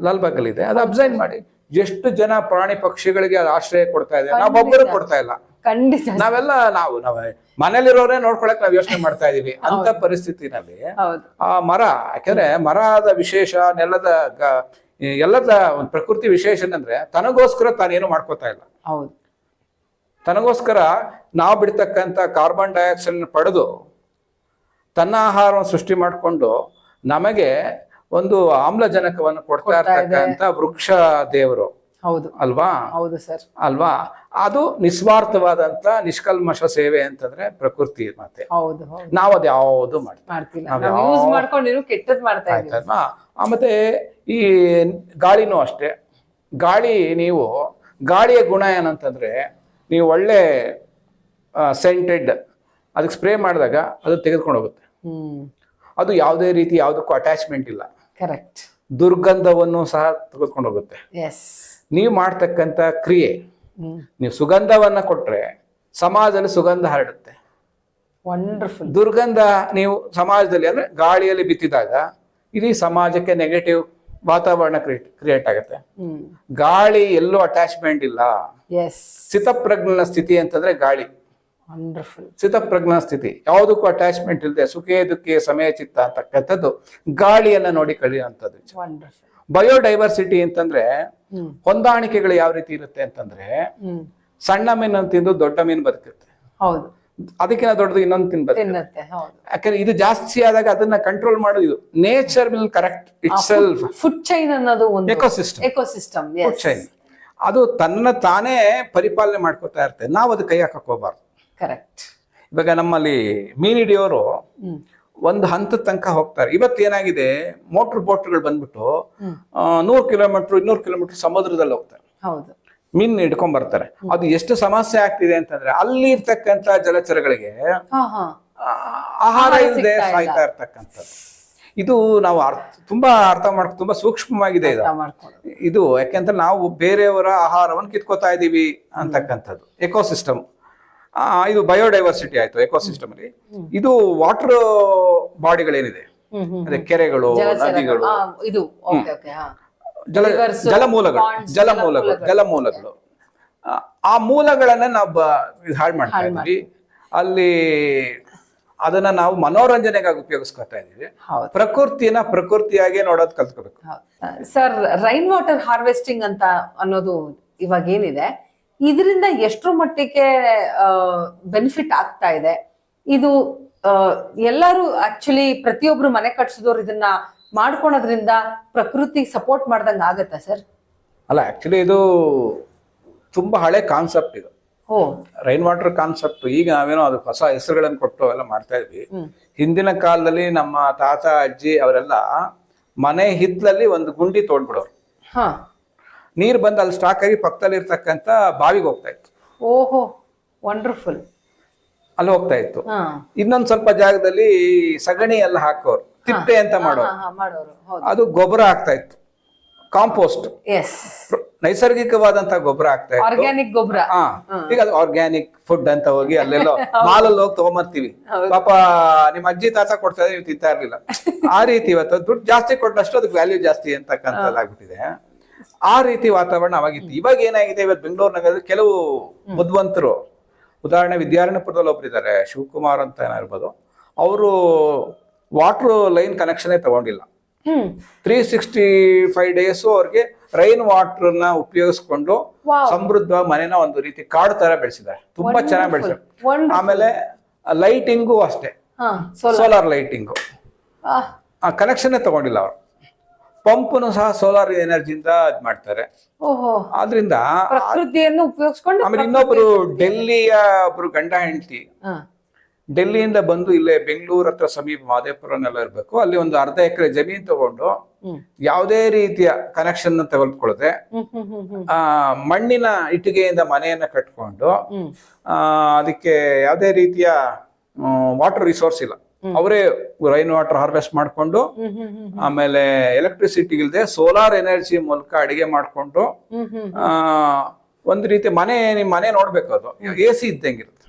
ಲಾಲ್ಬಾಗಲ್ಲಿ ಇದೆ, ಅದು ಅಬ್ಸರ್ವ್ ಮಾಡಿ. ಎಷ್ಟು ಜನ ಪ್ರಾಣಿ ಪಕ್ಷಿಗಳಿಗೆ ಅದು ಆಶ್ರಯ ಕೊಡ್ತಾ ಇದೆ, ನಾವೊಬ್ಬರು ಕೊಡ್ತಾ ಇಲ್ಲ. ಖಂಡಿತ. ನಾವೆಲ್ಲ ನಾವು ಮನೇಲಿರೋರೇ ನೋಡ್ಕೊಳಕ್ ನಾವ್ ಯೋಚನೆ ಮಾಡ್ತಾ ಇದೀವಿ. ಅಂತ ಪರಿಸ್ಥಿತಿನಲ್ಲಿ ಆ ಮರ, ಯಾಕಂದ್ರೆ ಮರದ ವಿಶೇಷ, ಎಲ್ಲದ ಒಂದು ಪ್ರಕೃತಿ ವಿಶೇಷ ಅಂದ್ರೆ ತನಗೋಸ್ಕರ ತಾನೇನು ಮಾಡ್ಕೋತಾ ಇಲ್ಲ. ಹೌದು. ತನಗೋಸ್ಕರ ನಾವು ಬಿಡ್ತಕ್ಕಂಥ ಕಾರ್ಬನ್ ಡೈಆಕ್ಸೈಡ್ ಪಡೆದು ತನ್ನ ಆಹಾರವನ್ನು ಸೃಷ್ಟಿ ಮಾಡಿಕೊಂಡು ನಮಗೆ ಒಂದು ಆಮ್ಲಜನಕವನ್ನು ಕೊಡ್ತಾ ಇರ್ತಕ್ಕಂಥ ವೃಕ್ಷ ದೇವರು. ಹೌದು ಅಲ್ವಾ? ಹೌದು ಸರ್. ಅಲ್ವಾ? ಅದು ನಿಸ್ವಾರ್ಥವಾದಂತ ನಿಷ್ಕಲ್ಮಶ ಸೇವೆ ಅಂತಂದ್ರೆ ಪ್ರಕೃತಿ ಮಾತೆ. ಹೌದು. ನಾವ್ ಅದ್ ಯಾವ್ದು ಮಾಡ್ತಿಲ್ಲ. ಮತ್ತೆ ಈ ಗಾಳಿನೂ ಅಷ್ಟೇ. ಗಾಳಿಯ ಗುಣ ಏನಂತಂದ್ರೆ, ನೀವು ಒಳ್ಳೆ ಸೆಂಟೆಡ್ ಅದಕ್ಕೆ ಸ್ಪ್ರೇ ಮಾಡಿದಾಗ ಅದು ತೆಗೆದುಕೊಂಡು ಹೋಗುತ್ತೆ. ಅದು ಯಾವುದೇ ರೀತಿ ಯಾವುದಕ್ಕೂ ಅಟ್ಯಾಚ್ಮೆಂಟ್ ಇಲ್ಲ. ಕರೆಕ್ಟ್. ದುರ್ಗಂಧವನ್ನು ಸಹ ತೆಗೆದುಕೊಂಡು ಹೋಗುತ್ತೆ. ನೀವು ಮಾಡ್ತಕ್ಕಂಥ ಕ್ರಿಯೆ, ನೀವು ಸುಗಂಧವನ್ನ ಕೊಟ್ರೆ ಸಮಾಜದಲ್ಲಿ ಸುಗಂಧ ಹರಡುತ್ತೆ. ವಂಡರ್ಫುಲ್. ದುರ್ಗಂಧ ನೀವು ಸಮಾಜದಲ್ಲಿ ಅಂದ್ರೆ ಗಾಳಿಯಲ್ಲಿ ಬಿತ್ತಿದಾಗ ಇಡೀ ಸಮಾಜಕ್ಕೆ ನೆಗೆಟಿವ್ ವಾತಾವರಣ ಕ್ರಿಯೇಟ್ ಆಗುತ್ತೆ. ಗಾಳಿ ಎಲ್ಲೂ ಅಟ್ಯಾಚ್ಮೆಂಟ್ ಇಲ್ಲ. ಸ್ಥಿತಪ್ರಜ್ಞನ ಸ್ಥಿತಿ ಅಂತಂದ್ರೆ ಗಾಳಿ. ಸ್ಥಿತಪ್ರಜ್ಞನ ಸ್ಥಿತಿ, ಯಾವುದಕ್ಕೂ ಅಟ್ಯಾಚ್ಮೆಂಟ್ ಇಲ್ಲದೆ ಸುಖೇ ದುಃಖೇ ಸಮಯ ಚಿತ್ತ ಅಂತಕ್ಕಂಥದ್ದು ಗಾಳಿಯನ್ನ ನೋಡಿ ಕಲಿಯುವಂಥದ್ದು. ಬಯೋಡೈವರ್ಸಿಟಿ ಅಂತಂದ್ರೆ ಹೊಂದಾಣಿಕೆಗಳು ಯಾವ ರೀತಿ ಇರುತ್ತೆ ಅಂತಂದ್ರೆ, ಸಣ್ಣ ಮೀನು ತಿಂದು ದೊಡ್ಡ ಮೀನು ಬದುಕುತ್ತೆ. ಹೌದು. ಅದಕ್ಕಿಂತ ದೊಡ್ಡದು ಇನ್ನೊಂದು ತಿನ್ಬರುತ್ತೆ. ಯಾಕಂದ್ರೆ ಇದು ಜಾಸ್ತಿ ಆದಾಗ ಅದನ್ನ ಕಂಟ್ರೋಲ್ ಮಾಡೋದು ಇದು. Nature will correct it self. Food chain ಅನ್ನೋದು ಒಂದು ಎಕೋಸಿಸ್ಟಮ್. ಫುಡ್ ಚೈನ್ ಅದು ತನ್ನ ತಾನೇ ಪರಿಪಾಲನೆ ಮಾಡ್ಕೋತಾ ಇರುತ್ತೆ. ನಾವು ಅದು ಕೈ ಹಾಕಕ್ ಹೋಗ್ಬಾರ್ದು. ಕರೆಕ್ಟ್. ಇವಾಗ ನಮ್ಮಲ್ಲಿ ಮೀನ್ ಹಿಡಿಯೋರು ಒಂದು ಹಂತದ ತನಕ ಹೋಗ್ತಾರೆ. ಇವತ್ತು ಏನಾಗಿದೆ, ಮೋಟರ್ ಬೋಟ್ಗಳು ಬಂದ್ಬಿಟ್ಟು 100 ಕಿಲೋಮೀಟರ್ 200 ಕಿಲೋಮೀಟರ್ ಸಮುದ್ರದಲ್ಲಿ ಹೋಗ್ತಾರೆ. ಹೌದು. ಮೀನ್ ಹಿಡ್ಕೊಂಡ್ ಬರ್ತಾರೆ. ಅದು ಎಷ್ಟು ಸಮಸ್ಯೆ ಆಗ್ತಿದೆ ಅಂತಂದ್ರೆ, ಅಲ್ಲಿ ಇರ್ತಕ್ಕಂಥ ಜಲಚರಗಳಿಗೆ ಆಹಾರ ಇಲ್ಲದೆ ಸಾಯ್ತಾ ಇರ್ತಕ್ಕಂಥದ್ದು. ಇದು ನಾವು ತುಂಬಾ ಅರ್ಥ ಮಾಡ್ಕೊ, ತುಂಬಾ ಸೂಕ್ಷ್ಮವಾಗಿದೆ ಇದು. ಯಾಕೆಂದ್ರೆ ನಾವು ಬೇರೆಯವರ ಆಹಾರವನ್ನು ಕಿತ್ಕೋತಾ ಇದೀವಿ ಅಂತಕ್ಕಂಥದ್ದು. ಎಕೋಸಿಸ್ಟಮ್, ಇದು ಬಯೋಡೈವರ್ಸಿಟಿ ಆಯ್ತು ಎಕೋಸಿಸ್ಟಮ್ ಅಲ್ಲಿ. ಇದು ವಾಟರ್ ಬಾಡಿಗಳೇನಿದೆ, ಅದೇ ಕೆರೆಗಳು, ನದಿಗಳು, ಜಲಮೂಲಗಳು, ಆ ಮೂಲಗಳನ್ನ ನಾವು ಹಾಳು ಮಾಡ್ತಾ ಇದೀವಿ. ಅಲ್ಲಿ ಅದನ್ನ ನಾವು ಮನೋರಂಜನೆಗಾಗಿ ಉಪಯೋಗಿಸ್ಕೊತಾ ಇದೀವಿ. ಪ್ರಕೃತಿಯಾಗಿ ನೋಡೋದು ಕಲ್ತ್ಕೋಬೇಕು. ಸರ್, ರೈನ್ ವಾಟರ್ ಹಾರ್ವೆಸ್ಟಿಂಗ್ ಅಂತ ಅನ್ನೋದು ಇವಾಗ ಏನಿದೆ, ಇದರಿಂದ ಎಷ್ಟರ ಮಟ್ಟಿಗೆ ಬೆನಿಫಿಟ್ ಆಗ್ತಾ ಇದೆ? ಇದು ಎಲ್ಲರೂ ಆಕ್ಚುಲಿ ಪ್ರತಿಯೊಬ್ರು ಮನೆ ಕಟ್ಸಿದವ್ರು ಇದನ್ನ ಮಾಡ್ಕೊಳೋದ್ರಿಂದ ಪ್ರಕೃತಿ ಸಪೋರ್ಟ್ ಮಾಡ್ದಂಗ ಆಗತ್ತಾ ಸರ್? ಅಲ್ಲ, ಆಕ್ಚುಲಿ ಇದು ತುಂಬಾ ಹಳೆ ಕಾನ್ಸೆಪ್ಟ್ ಇದು. Rain water concept. ಈಗ ನಾವೇನೋ ಅದಕ್ಕೆ ಹೊಸ ಹೆಸರುಗಳನ್ನು ಕೊಟ್ಟು ಎಲ್ಲ ಮಾಡ್ತಾ ಇದ್ವಿ. ಹಿಂದಿನ ಕಾಲದಲ್ಲಿ ನಮ್ಮ ತಾತ ಅಜ್ಜಿ ಅವರೆಲ್ಲ ಮನೆ ಹಿತ್ತಲಲ್ಲಿ ಒಂದು ಗುಂಡಿ ತೋಡ್ಬಿಡೋರು. ನೀರು ಬಂದು ಅಲ್ಲಿ ಸ್ಟಾಕ್ ಆಗಿ ಪಕ್ಕದಲ್ಲಿ ಇರ್ತಕ್ಕಂಥ ಬಾವಿಗೆ ಹೋಗ್ತಾ ಇತ್ತು. ಓಹೋ, ವಂಡರ್ಫುಲ್. ಅಲ್ಲಿ ಹೋಗ್ತಾ ಇತ್ತು. ಇನ್ನೊಂದ್ ಸ್ವಲ್ಪ ಜಾಗದಲ್ಲಿ ಸಗಣಿ ಎಲ್ಲ ಹಾಕೋರು, ತಿಪ್ಪೆ ಅಂತ ಮಾಡೋರು. ಅದು ಗೊಬ್ಬರ ಆಗ್ತಾ ಇತ್ತು, ಕಾಂಪೋಸ್ಟ್. ನೈಸರ್ಗಿಕವಾದಂತ ಗೊಬ್ಬರ ಆಗ್ತಾ ಇತ್ತು, ಆರ್ಗ್ಯಾನಿಕ್ ಗೊಬ್ಬರ. ಈಗ ಅದು ಆರ್ಗ್ಯಾನಿಕ್ ಫುಡ್ ಅಂತ ಹೋಗಿ ಅಲ್ಲೆಲ್ಲೋ ಮಾಲಲ್ಲಿ ಹೋಗಿ ತಗೊಂಬರ್ತೀವಿ. ಪಾಪ ನಿಮ್ಮ ಅಜ್ಜಿ ತಾತ ಕೊಡ್ತಾ ಇದ್ರೆ ತಿಂತಾ ಇರ್ಲಿಲ್ಲ. ಆ ರೀತಿ ಇವತ್ತು ದುಡ್ಡು ಜಾಸ್ತಿ ಕೊಟ್ಟಷ್ಟು ಅದಕ್ಕೆ ವ್ಯಾಲ್ಯೂ ಜಾಸ್ತಿ ಅಂತಕ್ಕಂಥದ್ದಾಗ್ಬಿಟ್ಟಿದೆ. ಆ ರೀತಿ ವಾತಾವರಣ ಅವಾಗಿತ್ತು. ಇವಾಗ ಏನಾಗಿದೆ, ಇವತ್ತು ಬೆಂಗಳೂರು ನಗರದಲ್ಲಿ ಕೆಲವು ಬುದ್ಧಿವಂತರು, ಉದಾಹರಣೆ ವಿದ್ಯಾರಣ್ಯಪುರದಲ್ಲಿ ಒಬ್ರು ಇದ್ದಾರೆ, ಶಿವಕುಮಾರ್ ಅಂತ ಏನಿರ್ಬೋದು, ಅವರು ವಾಟರ್ ಲೈನ್ ಕನೆಕ್ಷನ್ ತಗೊಂಡಿಲ್ಲ. 365 days ಅವ್ರಿಗೆ ರೈನ್ ವಾಟರ್ ನ ಉಪಯೋಗಿಸ್ಕೊಂಡು ಸಮೃದ್ಧ ಮನೆನ ಒಂದು ರೀತಿ ಕಾಡು ತರ ಬೆಳೆಸಿದ್ದಾರೆ. ತುಂಬಾ ಚೆನ್ನಾಗಿ ಬೆಳೆಸಿದ್ದಾರೆ. ಆಮೇಲೆ ಲೈಟಿಂಗು ಅಷ್ಟೇ, ಸೋಲಾರ್ ಲೈಟಿಂಗು ಕನೆಕ್ಷನ್ ತಗೊಂಡಿಲ್ಲ ಅವರು. ಪಂಪ್ನು ಸಹ ಸೋಲಾರ್ ಎನರ್ಜಿಯಿಂದ ಇದ್ ಮಾಡ್ತಾರೆ. ಆದ್ರಿಂದ ಪ್ರಕೃತಿಯನ್ನು ಉಪಯೋಗಿಸ್ಕೊಂಡು. ಆಮೇಲೆ ಇನ್ನೊಬ್ರು ಡೆಲ್ಲಿಯ ಒಬ್ರು ಗಂಡ ಹೆಂಡತಿ ಡೆಲ್ಲಿಯಿಂದ ಬಂದು ಇಲ್ಲೇ ಬೆಂಗಳೂರು ಹತ್ರ ಸಮೀಪ ಮಾದೇಪುರನೆಲ್ಲ ಇರ್ಬೇಕು, ಅಲ್ಲಿ ಒಂದು ಅರ್ಧ ಎಕರೆ ಜಮೀನ್ ತಗೊಂಡು ಯಾವುದೇ ರೀತಿಯ ಕನೆಕ್ಷನ್ ತೆಗೆದುಕೊಳ್ಳದೆ ಮಣ್ಣಿನ ಇಟ್ಟಿಗೆಯಿಂದ ಮನೆಯನ್ನ ಕಟ್ಕೊಂಡು ಅದಕ್ಕೆ ಯಾವುದೇ ರೀತಿಯ ವಾಟರ್ ರಿಸೋರ್ಸ್ ಇಲ್ಲ, ಅವರೇ ರೈನ್ ವಾಟರ್ ಹಾರ್ವೆಸ್ಟ್ ಮಾಡ್ಕೊಂಡು, ಆಮೇಲೆ ಎಲೆಕ್ಟ್ರಿಸಿಟಿ ಇಲ್ಲದೆ ಸೋಲಾರ್ ಎನರ್ಜಿ ಮೂಲಕ ಅಡಿಗೆ ಮಾಡ್ಕೊಂಡು ಒಂದು ರೀತಿ ನಿಮ್ ಮನೆ ನೋಡ್ಬೇಕು, ಅದು AC ಇದ್ದಂಗಿರುತ್ತೆ.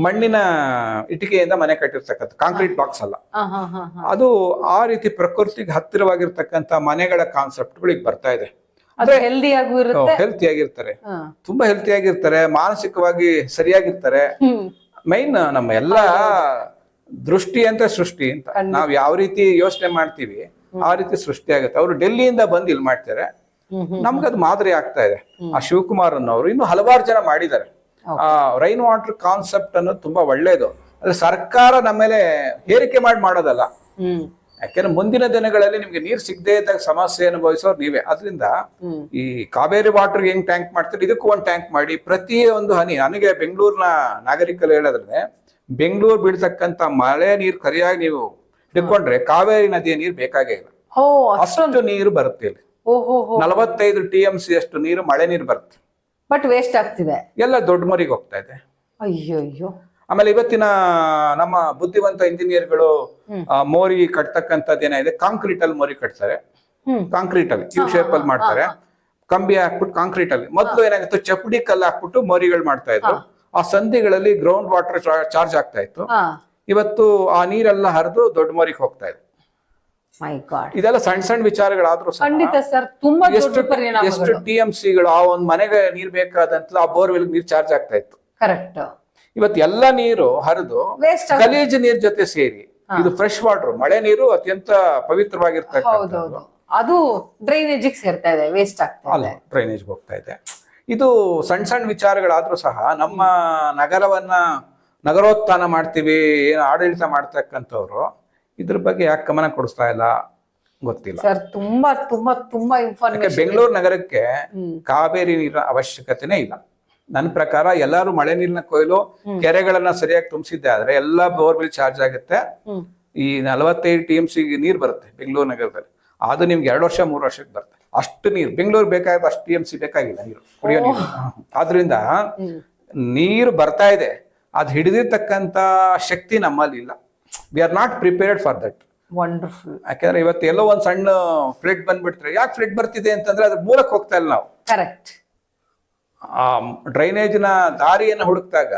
ಮಣ್ಣಿನ ಇಟ್ಟಿಗೆಯಿಂದ ಮನೆ ಕಟ್ಟಿರ್ತಕ್ಕಂಥ ಕಾಂಕ್ರೀಟ್ ಬಾಕ್ಸ್ ಅಲ್ಲ ಅದು. ಆ ರೀತಿ ಪ್ರಕೃತಿಗೆ ಹತ್ತಿರವಾಗಿರ್ತಕ್ಕಂಥ ಮನೆಗಳ ಕಾನ್ಸೆಪ್ಟ್ಗಳು ಈಗ ಬರ್ತಾ ಇದೆ. ಹೆಲ್ತಿ ಆಗಿರ್ತಾರೆ, ತುಂಬಾ ಹೆಲ್ತಿ ಆಗಿರ್ತಾರೆ, ಮಾನಸಿಕವಾಗಿ ಸರಿಯಾಗಿರ್ತಾರೆ. ಮೈನ್ ನಮ್ಮ ಎಲ್ಲಾ ದೃಷ್ಟಿ ಅಂತ ಸೃಷ್ಟಿ ಅಂತ ನಾವ್ ಯಾವ ರೀತಿ ಯೋಚನೆ ಮಾಡ್ತೀವಿ ಆ ರೀತಿ ಸೃಷ್ಟಿ ಆಗುತ್ತೆ. ಅವರು ಡೆಲ್ಲಿಯಿಂದ ಬಂದು ಇಲ್ಲಿ ಮಾಡ್ತಾರೆ, ನಮ್ಗದು ಮಾದರಿ ಆಗ್ತಾ ಇದೆ. ಆ ಶಿವಕುಮಾರ್ ಅನ್ನೋರು ಇನ್ನು ಹಲವಾರು ಜನ ಮಾಡಿದ್ದಾರೆ. ಆ ರೈನ್ ವಾಟರ್ ಕಾನ್ಸೆಪ್ಟ್ ಅನ್ನೋದು ತುಂಬಾ ಒಳ್ಳೇದು. ಅದ್ರ ಸರ್ಕಾರ ನಮ್ಮ ಮೇಲೆ ಹೇರಿಕೆ ಮಾಡೋದಲ್ಲ. ಯಾಕೆಂದ್ರೆ ಮುಂದಿನ ದಿನಗಳಲ್ಲಿ ನಿಮ್ಗೆ ನೀರ್ ಸಿಗದೆ ಇದ್ದಾಗ ಸಮಸ್ಯೆ ಅನುಭವಿಸೋರು ನೀವೇ. ಅದರಿಂದ ಈ ಕಾವೇರಿ ವಾಟರ್ ಹೆಂಗ್ ಟ್ಯಾಂಕ್ ಮಾಡ್ತೀರಿ, ಇದಕ್ಕೂ ಒಂದು ಟ್ಯಾಂಕ್ ಮಾಡಿ. ಪ್ರತಿಯೊಂದು ಹನಿ, ನನಗೆ ಬೆಂಗಳೂರಿನ ನಾಗರಿಕರು ಹೇಳಿದ್ರೆ, ಬೆಂಗಳೂರು ಬೀಳ್ತಕ್ಕಂತ ಮಳೆ ನೀರು ಸರಿಯಾಗಿ ನೀವು ಹಿಡ್ಕೊಂಡ್ರೆ ಕಾವೇರಿ ನದಿಯ ನೀರು ಬೇಕಾಗೇ ಇಲ್ಲ. ಅಷ್ಟು ನೀರು ಬರುತ್ತೆ ಇಲ್ಲಿ. 45 TMC ಅಷ್ಟು ನೀರು ಮಳೆ ನೀರು ಬರುತ್ತೆ. ಬಟ್ ವೇಸ್ಟ್ ಆಗ್ತಿದೆ, ಎಲ್ಲ ದೊಡ್ಡ ಮರಿಗೆ ಹೋಗ್ತಾ ಇದೆ. ಅಯ್ಯೋ. ಆಮೇಲೆ ಇವತ್ತಿನ ನಮ್ಮ ಬುದ್ಧಿವಂತ ಇಂಜಿನಿಯರ್ಗಳು ಮೋರಿ ಕಟ್ತಕ್ಕಂಥದ್ದು ಏನಾಗಿದೆ, ಕಾಂಕ್ರೀಟ್ ಅಲ್ಲಿ ಮೋರಿ ಕಟ್ತಾರೆ. ಕಾಂಕ್ರೀಟ್ ಅಲ್ಲಿ ಕ್ಯೂ ಶೇಪ್ ಅಲ್ಲಿ ಮಾಡ್ತಾರೆ, ಕಂಬಿ ಹಾಕ್ಬಿಟ್ಟು ಕಾಂಕ್ರೀಟ್ ಅಲ್ಲಿ. ಮೊದಲು ಏನಾಗಿತ್ತು, ಚಪ್ಪಡಿ ಕಲ್ಲು ಹಾಕ್ಬಿಟ್ಟು ಮೋರಿಗಳು ಮಾಡ್ತಾ ಇದ್ರು. ಆ ಸಂಧಿಗಳಲ್ಲಿ ಗ್ರೌಂಡ್ ವಾಟರ್ ಚಾರ್ಜ್ ಆಗ್ತಾ ಇತ್ತು. ಇವತ್ತು ಆ ನೀರೆಲ್ಲ ಹರಿದು ದೊಡ್ಡ ಮೋರಿಗೆ ಹೋಗ್ತಾ ಇದೆ. ಇದೆಲ್ಲ ಸಣ್ಣ ಸಣ್ಣ ವಿಚಾರಗಳಾದ್ರೂ ಎಷ್ಟು TMCಗಳು ಆ ಒಂದ್ ಮನೆಗೆ ನೀರ್ ಬೇಕಾದಂತ ಆ ಬೋರ್ವೆಲ್ ನೀರ್ ಚಾರ್ಜ್ ಆಗ್ತಾ ಇತ್ತು. ಕರೆಕ್ಟ್. ಇವತ್ತು ಎಲ್ಲ ನೀರು ಹರಿದು ಗಲೀಜ್ ನೀರ್ ಜೊತೆ ಸೇರಿ ಇದು ಫ್ರೆಶ್ ವಾಟರ್, ಮಳೆ ನೀರು ಅತ್ಯಂತ ಪವಿತ್ರವಾಗಿರ್ತಕ್ಕಂಥದ್ದು. ಅದು ಡ್ರೈನೇಜ್ ಸೇರ್ತಾ ಇದೆ, ವೇಸ್ಟ್ ಆಗ್ತಾ ಇದೆ, ಡ್ರೈನೇಜ್ ಹೋಗ್ತಾ ಇದೆ. ಇದು ಸಣ್ಣ ಸಣ್ಣ ವಿಚಾರಗಳಾದ್ರೂ ಸಹ ನಮ್ಮ ನಗರೋತ್ಥಾನ ಮಾಡ್ತೀವಿ, ಏನು ಆಡಳಿತ ಮಾಡ್ತಕ್ಕಂಥವ್ರು ಇದ್ರ ಬಗ್ಗೆ ಯಾಕೆ ಗಮನ ಕೊಡಿಸ್ತಾ ಇಲ್ಲ ಗೊತ್ತಿಲ್ಲ ಸರ್. ತುಂಬಾ ತುಂಬಾ ತುಂಬಾ ಇನ್ಫಾರ್ಮೇಶನ್. ಬೆಂಗಳೂರು ನಗರಕ್ಕೆ ಕಾವೇರಿ ನೀರಿನ ಅವಶ್ಯಕತೆನೇ ಇಲ್ಲ ನನ್ನ ಪ್ರಕಾರ. ಎಲ್ಲರೂ ಮಳೆ ನೀರಿನ ಕೊಯ್ಲು ಕೆರೆಗಳನ್ನ ಸರಿಯಾಗಿ ತುಂಬಿಸಿದ್ದೆ ಆದ್ರೆ ಎಲ್ಲ ಬೋರ್ವೆಲ್ ಚಾರ್ಜ್ ಆಗುತ್ತೆ. ಈ 45 TMC ನೀರ್ ಬರುತ್ತೆ ಬೆಂಗಳೂರು ನಗರದಲ್ಲಿ. ಅದು ನಿಮ್ಗೆ 2 ವರ್ಷ 3 ವರ್ಷಕ್ಕೆ ಬರುತ್ತೆ. ಅಷ್ಟು ನೀರು ಬೆಂಗಳೂರು ಬೇಕಾಗುತ್ತೆ, ಅಷ್ಟು TMC ಬೇಕಾಗಿಲ್ಲ ನೀರು, ಕುಡಿಯೋ ನೀರು. ಆದ್ರಿಂದ ನೀರು ಬರ್ತಾ ಇದೆ, ಅದು ಹಿಡಿದಿರ್ತಕ್ಕಂತ ಶಕ್ತಿ ನಮ್ಮಲ್ಲಿ ಇಲ್ಲ. We are not prepared for that. Wonderful. ಯಾಕಂದ್ರೆ ಇವತ್ತು ಎಲ್ಲೋ ಒಂದ್ ಸಣ್ಣ ಫ್ಲಡ್ ಬಂದ್ಬಿಡ್ತಾರೆ. ಯಾಕೆ ಫ್ಲಡ್ ಬರ್ತಿದೆ ಅಂತಂದ್ರೆ ಅದ್ರ ಮೂಲಕ್ಕೆ ಹೋಗ್ತಾ ಇಲ್ಲ ನಾವು. ಕರೆಕ್ಟ್. ಆ ಡ್ರೈನೇಜ್ ನ ದಾರಿಯನ್ನು ಹುಡುಕ್ದಾಗ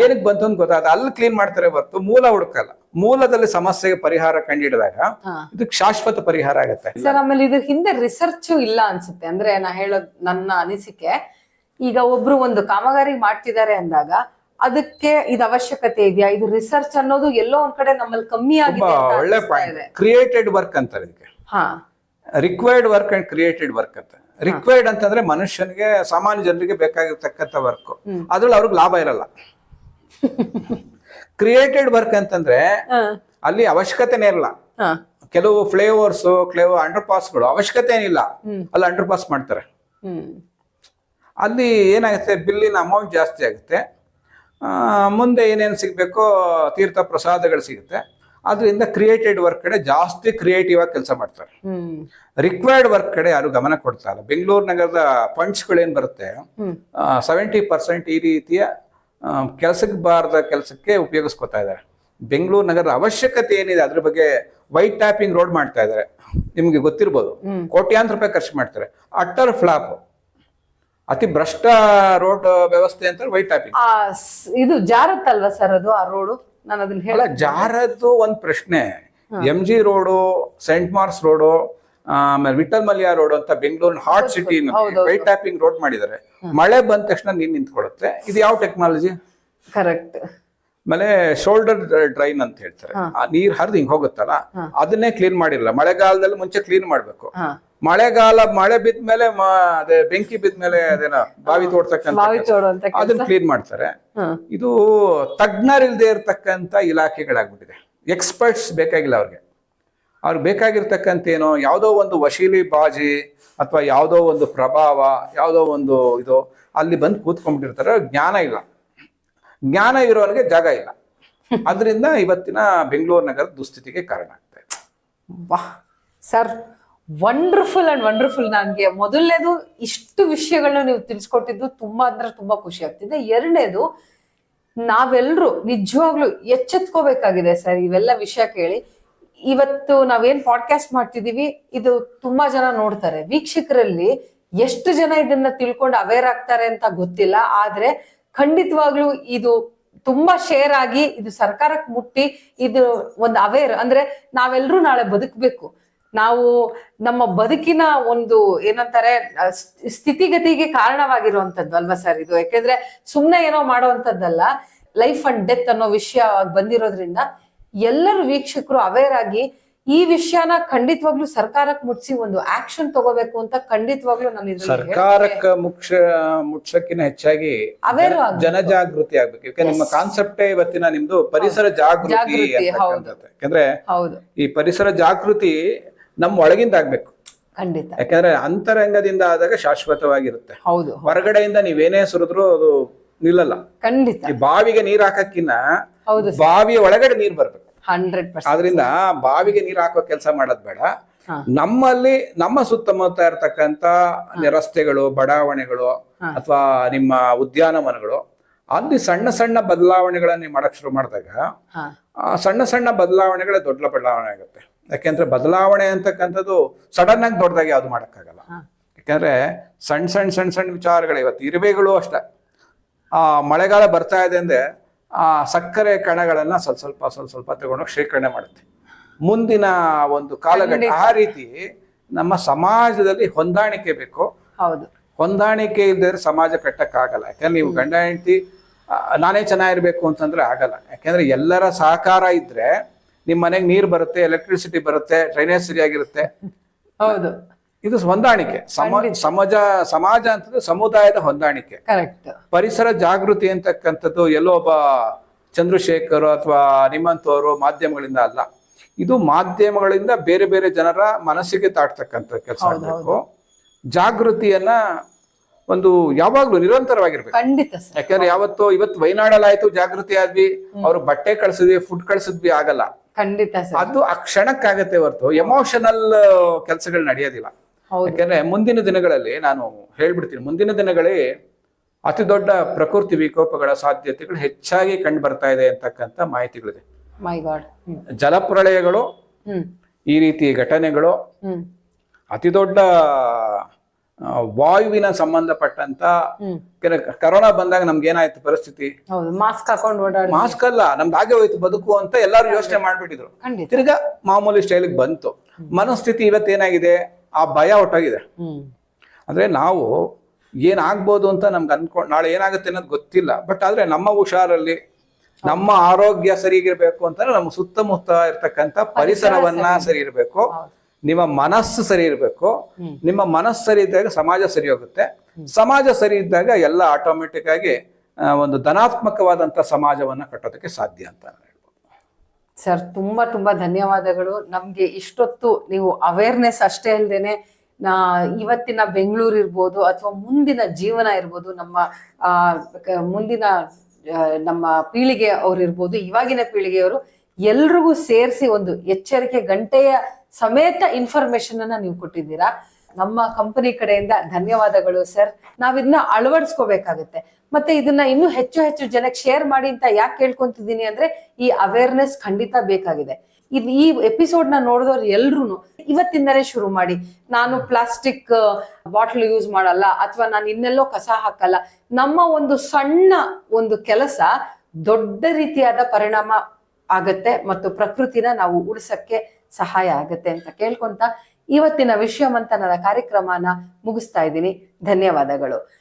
ಏನಕ್ಕೆ ಬಂತು ಅಂತ ಗೊತ್ತಾಗ ಅಲ್ಲಿ ಕ್ಲೀನ್ ಮಾಡ್ತಾರೆ ಹೊರತು ಮೂಲ ಹುಡುಕಲ್ಲ. ಮೂಲದಲ್ಲಿ ಸಮಸ್ಯೆಗೆ ಪರಿಹಾರ ಕಂಡಿಡಿದಾಗ ಇದಕ್ಕೆ ಶಾಶ್ವತ ಪರಿಹಾರ ಆಗುತ್ತೆ ಸರ್. ಆಮೇಲೆ ಇದ್ರ ಹಿಂದೆ ರಿಸರ್ಚ್ ಇಲ್ಲ ಅನ್ಸುತ್ತೆ. ಅಂದ್ರೆ ನಾ ಹೇಳೋದ್ ನನ್ನ ಅನಿಸಿಕೆ, ಈಗ ಒಬ್ರು ಒಂದು ಕಾಮಗಾರಿ ಮಾಡ್ತಿದ್ದಾರೆ ಅಂದಾಗ ಅದಕ್ಕೆ ಇದು ಅವಶ್ಯಕತೆ ಇದೆಯಾ, ಇದು ರಿಸರ್ಚ್ ಅನ್ನೋದು ಎಲ್ಲೋ ಒಂದ್ ಕಡೆ ನಮ್ಮಲ್ಲಿ ಕಮ್ಮಿ ಆಗಿದೆ. ಒಳ್ಳೆ ಪಾಯಿಂಟ್. ಕ್ರಿಯೇಟೆಡ್ ವರ್ಕ್ ಅಂತಾರೆ ಇದಕ್ಕೆ. Required work and created work ಅಂತ. ರಿಕ್ವೈರ್ಡ್ ಅಂತಂದ್ರೆ ಮನುಷ್ಯನಿಗೆ, ಸಾಮಾನ್ಯ ಜನರಿಗೆ ಬೇಕಾಗಿರ್ತಕ್ಕಂಥ ವರ್ಕ್, ಅದ್ರಲ್ಲಿ ಅವ್ರಿಗೆ ಲಾಭ ಇರಲ್ಲ. ಕ್ರಿಯೇಟೆಡ್ ವರ್ಕ್ ಅಂತಂದ್ರೆ ಅಲ್ಲಿ ಅವಶ್ಯಕತೆನೇ ಇರಲ್ಲ. ಕೆಲವು ಫ್ಲೈಓವರ್ಸ್, ಕೆಲವು ಅಂಡರ್ ಪಾಸ್ಗಳು ಅವಶ್ಯಕತೆ ಏನಿಲ್ಲ, ಅಲ್ಲಿ ಅಂಡರ್ ಪಾಸ್ ಮಾಡ್ತಾರೆ. ಅಲ್ಲಿ ಏನಾಗುತ್ತೆ, ಬಿಲ್ಲಿನ ಅಮೌಂಟ್ ಜಾಸ್ತಿ ಆಗುತ್ತೆ. ಮುಂದೆ ಏನೇನು ಸಿಗ್ಬೇಕೋ ತೀರ್ಥ ಪ್ರಸಾದಗಳು ಸಿಗುತ್ತೆ. ಆದ್ರಿಂದ ಕ್ರಿಯೇಟೆಡ್ ವರ್ಕ್ ಕಡೆ ಜಾಸ್ತಿ ಕ್ರಿಯೇಟಿವ್ ಆಗಿ ಕೆಲಸ ಮಾಡ್ತಾರೆ. ರಿಕ್ವೈರ್ಡ್ ವರ್ಕ್ ಕಡೆ ಯಾರು ಗಮನ ಕೊಡ್ತಾ ಇಲ್ಲ. ಬೆಂಗಳೂರು ನಗರದ ಫಂಡ್ಸ್ಗಳೇನ್ ಬರುತ್ತೆ 70% ಈ ರೀತಿಯ ಕೆಲಸಕ್ಕೆ ಬಾರದ ಕೆಲಸಕ್ಕೆ ಉಪಯೋಗಿಸ್ಕೊತಾ ಇದ್ದಾರೆ. ಬೆಂಗಳೂರು ನಗರದ ಅವಶ್ಯಕತೆ ಏನಿದೆ ಅದ್ರ ಬಗ್ಗೆ ವೈಟ್ ಟ್ಯಾಪಿಂಗ್ ರೋಡ್ ಮಾಡ್ತಾ ಇದ್ದಾರೆ. ನಿಮ್ಗೆ ಗೊತ್ತಿರ್ಬೋದು, ಕೋಟ್ಯಾಂತರ ರೂಪಾಯಿ ಖರ್ಚು ಮಾಡ್ತಾರೆ. ಅಟ್ಟರ್ ಫ್ಲಾಪ್, ಅತಿ ಭ್ರಷ್ಟ ರೋಡ್ ವ್ಯವಸ್ಥೆ ಅಂತ ವೈಟ್ ಟ್ಯಾಪಿಂಗ್. ಇದು ಜಾರತ್ತಲ್ವಾ ಸರ್ ಅದು ಆ ರೋಡು? ನಾನು ಅದನ್ನ ಹೇಳ ಜಾರದ್ದು ಒಂದ್ ಪ್ರಶ್ನೆ. MG road, Saint Marks road, ಆಮೇಲೆ ವಿಠಲ್ ಮಲ್ಯ ರೋಡ್ ಅಂತ ಬೆಂಗಳೂರಿನ heart city white topping road ಮಾಡಿದ್ದಾರೆ. ಮಳೆ ಬಂದ ತಕ್ಷಣ ನೀರು ನಿಂತ್ಕೊಳ್ಳುತ್ತೆ. ಇದು ಯಾವ ಟೆಕ್ನಾಲಜಿ? ಕರೆಕ್ಟ್. ಆಮೇಲೆ ಶೋಲ್ಡರ್ ಡ್ರೈನ್ ಅಂತ ಹೇಳ್ತಾರೆ. ಆ ನೀರ್ ಹರಿದು ಹಿಂಗ್ ಹೋಗುತ್ತಲ್ಲ, ಅದನ್ನೇ ಕ್ಲೀನ್ ಮಾಡಿರಲ್ಲ. ಮಳೆಗಾಲದಲ್ಲಿ ಮುಂಚೆ ಕ್ಲೀನ್ ಮಾಡ್ಬೇಕು. ಮಳೆ ಬಿದ್ಮೇಲೆ ಅದೇ ಬೆಂಕಿ ಬಿದ್ಮೇಲೆ ಅದೇನೋ ಬಾವಿ ತೋಡ್ತಕ್ಕಂಥ ಅದನ್ನ ಕ್ಲೀನ್ ಮಾಡ್ತಾರೆ. ಇದು ತಜ್ಞರಿಲ್ದೇ ಇರತಕ್ಕಂತ ಇಲಾಖೆಗಳಾಗ್ಬಿಟ್ಟಿದೆ. ಎಕ್ಸ್ಪರ್ಟ್ಸ್ ಬೇಕಾಗಿಲ್ಲ ಅವ್ರಿಗೆ ಬೇಕಾಗಿರ್ತಕ್ಕಂಥ ಏನೋ ಯಾವುದೋ ಒಂದು ವಶೀಲಿ ಬಾಜಿ ಅಥವಾ ಯಾವುದೋ ಒಂದು ಪ್ರಭಾವ, ಯಾವುದೋ ಒಂದು ಇದು ಅಲ್ಲಿ ಬಂದು ಕೂತ್ಕೊಂಡ್ಬಿಟ್ಟಿರ್ತಾರೆ. ಜ್ಞಾನ ಇಲ್ಲ. ಜ್ಞಾನ ಇರೋರಿಗೆ ಜಾಗ ಇಲ್ಲ. ಅದರಿಂದ ಇವತ್ತಿನ ಬೆಂಗಳೂರು ನಗರದ ದುಸ್ಥಿತಿಗೆ ಕಾರಣ ಆಗ್ತಾ ಇದೆ. ವಾಹ್ ಸರ್, ವಂಡರ್ಫುಲ್ ಅಂಡ್ ವಂಡರ್ಫುಲ್. ನನಗೆ ಮೊದಲನೇದು ಇಷ್ಟು ವಿಷಯಗಳನ್ನ ನೀವು ತಿಳಿಸ್ಕೊಟ್ಟಿದ್ದು ತುಂಬಾ ಅಂದ್ರೆ ತುಂಬಾ ಖುಷಿ ಆಗ್ತಿದೆ. ಎರಡನೇದು, ನಾವೆಲ್ಲರೂ ನಿಜವಾಗ್ಲೂ ಎಚ್ಚೆತ್ಕೋಬೇಕಾಗಿದೆ ಸರ್ ಇವೆಲ್ಲ ವಿಷಯ ಕೇಳಿ. ಇವತ್ತು ನಾವೇನ್ ಪಾಡ್ಕಾಸ್ಟ್ ಮಾಡ್ತಿದೀವಿ, ಇದು ತುಂಬಾ ಜನ ನೋಡ್ತಾರೆ. ವೀಕ್ಷಕರಲ್ಲಿ ಎಷ್ಟು ಜನ ಇದನ್ನ ತಿಳ್ಕೊಂಡು ಅವೇರ್ ಆಗ್ತಾರೆ ಅಂತ ಗೊತ್ತಿಲ್ಲ. ಆದ್ರೆ ಖಂಡಿತವಾಗ್ಲೂ ಇದು ತುಂಬಾ ಶೇರ್ ಆಗಿ ಇದು ಸರ್ಕಾರಕ್ಕೆ ಮುಟ್ಟಿ ಇದು ಒಂದು ಅವೇರ್ ಅಂದ್ರೆ ನಾವೆಲ್ಲರೂ ನಾಳೆ ಬದುಕಬೇಕು. ನಾವು ನಮ್ಮ ಬದುಕಿನ ಒಂದು ಏನಂತಾರೆ ಸ್ಥಿತಿಗತಿಗೆ ಕಾರಣವಾಗಿರುವಂತದ್ದು ಅಲ್ವಾ ಸರ್ ಇದು? ಯಾಕೆಂದ್ರೆ ಸುಮ್ನೆ ಏನೋ ಮಾಡುವಂತದ್ದಲ್ಲ, ಲೈಫ್ ಅಂಡ್ ಡೆತ್ ಅನ್ನೋ ವಿಷಯ ಬಂದಿರೋದ್ರಿಂದ ಎಲ್ಲರೂ ವೀಕ್ಷಕರು ಅವೇರ್ ಆಗಿ ಈ ವಿಷಯನ ಖಂಡಿತವಾಗ್ಲೂ ಸರ್ಕಾರಕ್ಕೆ ಮುಟ್ಸಿ ಒಂದು ಆಕ್ಷನ್ ತಗೋಬೇಕು ಅಂತ ಖಂಡಿತವಾಗ್ಲೂ ನಾನು ಸರ್ಕಾರಕ್ಕೆ ಮುಟ್ಸಕ್ಕಿಂತ ಹೆಚ್ಚಾಗಿ ಜನಜಾಗೃತಿ ಆಗ್ಬೇಕು. ಯಾಕಂದ್ರೆ ನಿಮ್ಮ ಕಾನ್ಸೆಪ್ಟೇ ಇವತ್ತಿನ ನಿಮ್ದು ಪರಿಸರ ಜಾಗೃತಿ. ಯಾಕಂದ್ರೆ ಈ ಪರಿಸರ ಜಾಗೃತಿ ನಮ್ಮ ಒಳಗಿಂದ ಆಗ್ಬೇಕು ಖಂಡಿತ. ಯಾಕಂದ್ರೆ ಅಂತರಂಗದಿಂದ ಆದಾಗ ಶಾಶ್ವತವಾಗಿರುತ್ತೆ. ಹೌದು, ಹೊರಗಡೆಯಿಂದ ನೀವೇನೇ ಸುರಿದ್ರು ಅದು ನಿಲ್ಲಲ್ಲ. ಖಂಡಿತ. ಈ ಬಾವಿಗೆ ನೀರ್ ಹಾಕಕ್ಕಿನ್ನ ಬಾವಿಯ ಒಳಗಡೆ ನೀರ್ ಬರ್ಬೇಕು. 100%. ಆದ್ರಿಂದ ಬಾವಿಗೆ ನೀರ್ ಹಾಕೋ ಕೆಲಸ ಮಾಡೋದ್ ಬೇಡ. ನಮ್ಮಲ್ಲಿ ನಮ್ಮ ಸುತ್ತಮುತ್ತ ಇರ್ತಕ್ಕಂತ ರಸ್ತೆಗಳು, ಬಡಾವಣೆಗಳು ಅಥವಾ ನಿಮ್ಮ ಉದ್ಯಾನವನಗಳು ಅಲ್ಲಿ ಸಣ್ಣ ಸಣ್ಣ ಬದಲಾವಣೆಗಳನ್ನ ನೀವು ಮಾಡಕ್ ಶುರು ಮಾಡಿದಾಗ ಸಣ್ಣ ಸಣ್ಣ ಬದಲಾವಣೆಗಳೇ ದೊಡ್ಡ ಬದಲಾವಣೆ ಆಗುತ್ತೆ. ಯಾಕೆಂದ್ರೆ ಬದಲಾವಣೆ ಅಂತಕ್ಕಂಥದ್ದು ಸಡನ್ ಆಗಿ ದೊಡ್ಡದಾಗಿ ಯಾವ್ದು ಮಾಡಕ್ಕಾಗಲ್ಲ. ಯಾಕಂದ್ರೆ ಸಣ್ಣ ಸಣ್ಣ ಸಣ್ಣ ಸಣ್ಣ ವಿಚಾರಗಳು ಇವತ್ತು ಇರುವೆಗಳು ಅಷ್ಟೇ. ಮಳೆಗಾಲ ಬರ್ತಾ ಇದೆ ಅಂದ್ರೆ ಆ ಸಕ್ಕರೆ ಕಣಗಳನ್ನ ಸ್ವಲ್ಪ ಸ್ವಲ್ಪ ತಗೊಂಡೋಗಿ ಶೇಖರಣೆ ಮಾಡುತ್ತೆ ಮುಂದಿನ ಒಂದು ಕಾಲಘಟ್ಟ. ಆ ರೀತಿ ನಮ್ಮ ಸಮಾಜದಲ್ಲಿ ಹೊಂದಾಣಿಕೆ ಬೇಕು. ಹೌದು, ಹೊಂದಾಣಿಕೆ ಇಲ್ಲದೆ ಸಮಾಜ ಕಟ್ಟಕ್ಕಾಗಲ್ಲ. ಯಾಕಂದ್ರೆ ನೀವು ಗಂಡ ಹೆಂಡತಿ ನಾನೇ ಚೆನ್ನಾಗಿರ್ಬೇಕು ಅಂತಂದ್ರೆ ಆಗಲ್ಲ. ಯಾಕಂದ್ರೆ ಎಲ್ಲರ ಸಹಕಾರ ಇದ್ರೆ ನಿಮ್ ಮನೆಗೆ ನೀರು ಬರುತ್ತೆ, ಎಲೆಕ್ಟ್ರಿಸಿಟಿ ಬರುತ್ತೆ, ಡ್ರೈನೇಜ್ ಸರಿಯಾಗಿರುತ್ತೆ. ಹೌದು, ಇದು ಹೊಂದಾಣಿಕೆ. ಸಮಾಜ ಅಂತಂದ್ರೆ ಸಮುದಾಯದ ಹೊಂದಾಣಿಕೆ. ಪರಿಸರ ಜಾಗೃತಿ ಅಂತಕ್ಕಂಥದ್ದು ಎಲ್ಲೋ ಒಬ್ಬ ಚಂದ್ರಶೇಖರ್ ಅಥವಾ ನಿಮ್ಮಂತವರು ಮಾಧ್ಯಮಗಳಿಂದ ಅಲ್ಲ. ಇದು ಮಾಧ್ಯಮಗಳಿಂದ ಬೇರೆ ಬೇರೆ ಜನರ ಮನಸ್ಸಿಗೆ ತಾಡ್ತಕ್ಕಂಥ ಕೆಲಸ ಆಗಬೇಕು. ಜಾಗೃತಿಯನ್ನ ಒಂದು ಯಾವಾಗ್ಲೂ ನಿರಂತರವಾಗಿರ್ಬೇಕು. ಯಾಕಂದ್ರೆ ಇವತ್ತು ವೈನಾಡಲ್ಲಾಯ್ತು ಜಾಗೃತಿ ಆದ್ವಿ, ಅವ್ರು ಬಟ್ಟೆ ಕಳ್ಸಿದ್ವಿ, ಫುಡ್ ಕಳ್ಸಿದ್ವಿ, ಆಗಲ್ಲ. ಖಂಡಿತ ಅದು ಆ ಕ್ಷಣಕ್ಕಾಗತ್ತೆ ಹೊರತು ಎಮೋಷನಲ್ ಕೆಲಸಗಳು ನಡೆಯೋದಿಲ್ಲ. ಯಾಕಂದ್ರೆ ಮುಂದಿನ ದಿನಗಳಲ್ಲಿ ನಾನು ಹೇಳ್ಬಿಡ್ತೀನಿ, ಮುಂದಿನ ದಿನಗಳೇ ಅತಿ ದೊಡ್ಡ ಪ್ರಕೃತಿ ವಿಕೋಪಗಳ ಸಾಧ್ಯತೆಗಳು ಹೆಚ್ಚಾಗಿ ಕಂಡು ಬರ್ತಾ ಇದೆ ಅಂತಕ್ಕಂಥ ಮಾಹಿತಿಗಳಿದೆ. ಜಲಪ್ರಳಯಗಳು, ಈ ರೀತಿ ಘಟನೆಗಳು, ಅತಿ ದೊಡ್ಡ ವಾಯುವಿನ ಸಂಬಂಧಪಟ್ಟಂತ ಕರೋನಾ ಬಂದಾಗ ನಮ್ಗೆ ಏನಾಯ್ತು ಪರಿಸ್ಥಿತಿ? ಮಾಸ್ಕ್ ಅಲ್ಲ, ನಮ್ದು ಹಾಗೆ ಹೋಯ್ತು ಬದುಕು ಅಂತ ಎಲ್ಲಾರು ಯೋಚನೆ ಮಾಡ್ಬಿಟ್ಟಿದ್ರು. ತಿರ್ಗಾ ಮಾಮೂಲಿ ಸ್ಟೈಲಿಗೆ ಬಂತು. ಮನಸ್ಥಿತಿ ಇವತ್ತೇನಾಗಿದೆ? ಆ ಭಯ ಹೊಟ್ಟಾಗಿದೆ. ಅಂದ್ರೆ ನಾವು ಏನಾಗ್ಬೋದು ಅಂತ ನಮ್ಗೆ ನಾಳೆ ಏನಾಗುತ್ತೆ ಅನ್ನೋದು ಗೊತ್ತಿಲ್ಲ. ಬಟ್ ಆದ್ರೆ ನಮ್ಮ ಹುಷಾರಲ್ಲಿ, ನಮ್ಮ ಆರೋಗ್ಯ ಸರಿಗಿರ್ಬೇಕು ಅಂತಂದ್ರೆ ನಮ್ಮ ಸುತ್ತಮುತ್ತ ಇರ್ತಕ್ಕಂಥ ಪರಿಸರವನ್ನ ಸರಿ ಇರ್ಬೇಕು. ನಿಮ್ಮ ಮನಸ್ಸು ಸರಿ ಇರಬೇಕು. ನಿಮ್ಮ ಮನಸ್ಸು ಸರಿ ಇದ್ದಾಗ ಸಮಾಜ ಸರಿ ಹೋಗುತ್ತೆ. ಸಮಾಜ ಸರಿ ಇದ್ದಾಗ ಎಲ್ಲ ಆಟೋಮೆಟಿಕ್ ಆಗಿ ಒಂದು ಧನಾತ್ಮಕವಾದಂತ ಸಮಾಜವನ್ನ ಕಟ್ಟೋದಕ್ಕೆ ಸಾಧ್ಯ ಅಂತ ಹೇಳ್ಬೋದು. ಸರ್, ತುಂಬಾ ತುಂಬಾ ಧನ್ಯವಾದಗಳು. ನಮ್ಗೆ ಇಷ್ಟೊತ್ತು ನೀವು ಅವೇರ್ನೆಸ್ ಅಷ್ಟೇ ಅಲ್ದೇನೆ ಇವತ್ತಿನ ಬೆಂಗಳೂರು ಇರ್ಬೋದು ಅಥವಾ ಮುಂದಿನ ಜೀವನ ಇರ್ಬೋದು, ಮುಂದಿನ ನಮ್ಮ ಪೀಳಿಗೆ ಅವ್ರು ಇರ್ಬೋದು, ಇವಾಗಿನ ಪೀಳಿಗೆಯವರು ಎಲ್ರಿಗೂ ಸೇರಿಸಿ ಒಂದು ಎಚ್ಚರಿಕೆ ಗಂಟೆಯ ಸಮೇತ ಇನ್ಫಾರ್ಮೇಶನ್ ಅನ್ನ ನೀವು ಕೊಟ್ಟಿದ್ದೀರಾ. ನಮ್ಮ ಕಂಪನಿ ಕಡೆಯಿಂದ ಧನ್ಯವಾದಗಳು ಸರ್. ನಾವಿದನ್ನ ಅಳವಡಿಸ್ಕೋಬೇಕಾಗುತ್ತೆ. ಮತ್ತೆ ಇದನ್ನ ಇನ್ನೂ ಹೆಚ್ಚು ಹೆಚ್ಚು ಜನಕ್ಕೆ ಶೇರ್ ಮಾಡಿ ಅಂತ ಯಾಕೆ ಕೇಳ್ಕೊಂತಿದ್ದೀನಿ ಅಂದ್ರೆ, ಈ ಅವೇರ್ನೆಸ್ ಖಂಡಿತ ಬೇಕಾಗಿದೆ. ಈ ಎಪಿಸೋಡ್ ನ ನೋಡಿದವ್ರು ಎಲ್ರು ಇವತ್ತಿಂದನೇ ಶುರು ಮಾಡಿ, ನಾನು ಪ್ಲಾಸ್ಟಿಕ್ ಬಾಟ್ಲ್ ಯೂಸ್ ಮಾಡಲ್ಲ ಅಥವಾ ನಾನು ಇನ್ನೆಲ್ಲೋ ಕಸ ಹಾಕಲ್ಲ. ನಮ್ಮ ಒಂದು ಸಣ್ಣ ಒಂದು ಕೆಲಸ ದೊಡ್ಡ ರೀತಿಯಾದ ಪರಿಣಾಮ ಆಗತ್ತೆ ಮತ್ತು ಪ್ರಕೃತಿನ ನಾವು ಉಳಿಸಕ್ಕೆ ಸಹಾಯ ಆಗತ್ತೆ ಅಂತ ಕೇಳ್ಕೊಂತ ಇವತ್ತಿನ ವಿಷಯ ಮಂಥನದ ಕಾರ್ಯಕ್ರಮನ ಮುಗಿಸ್ತಾ ಇದ್ದೀನಿ. ಧನ್ಯವಾದಗಳು.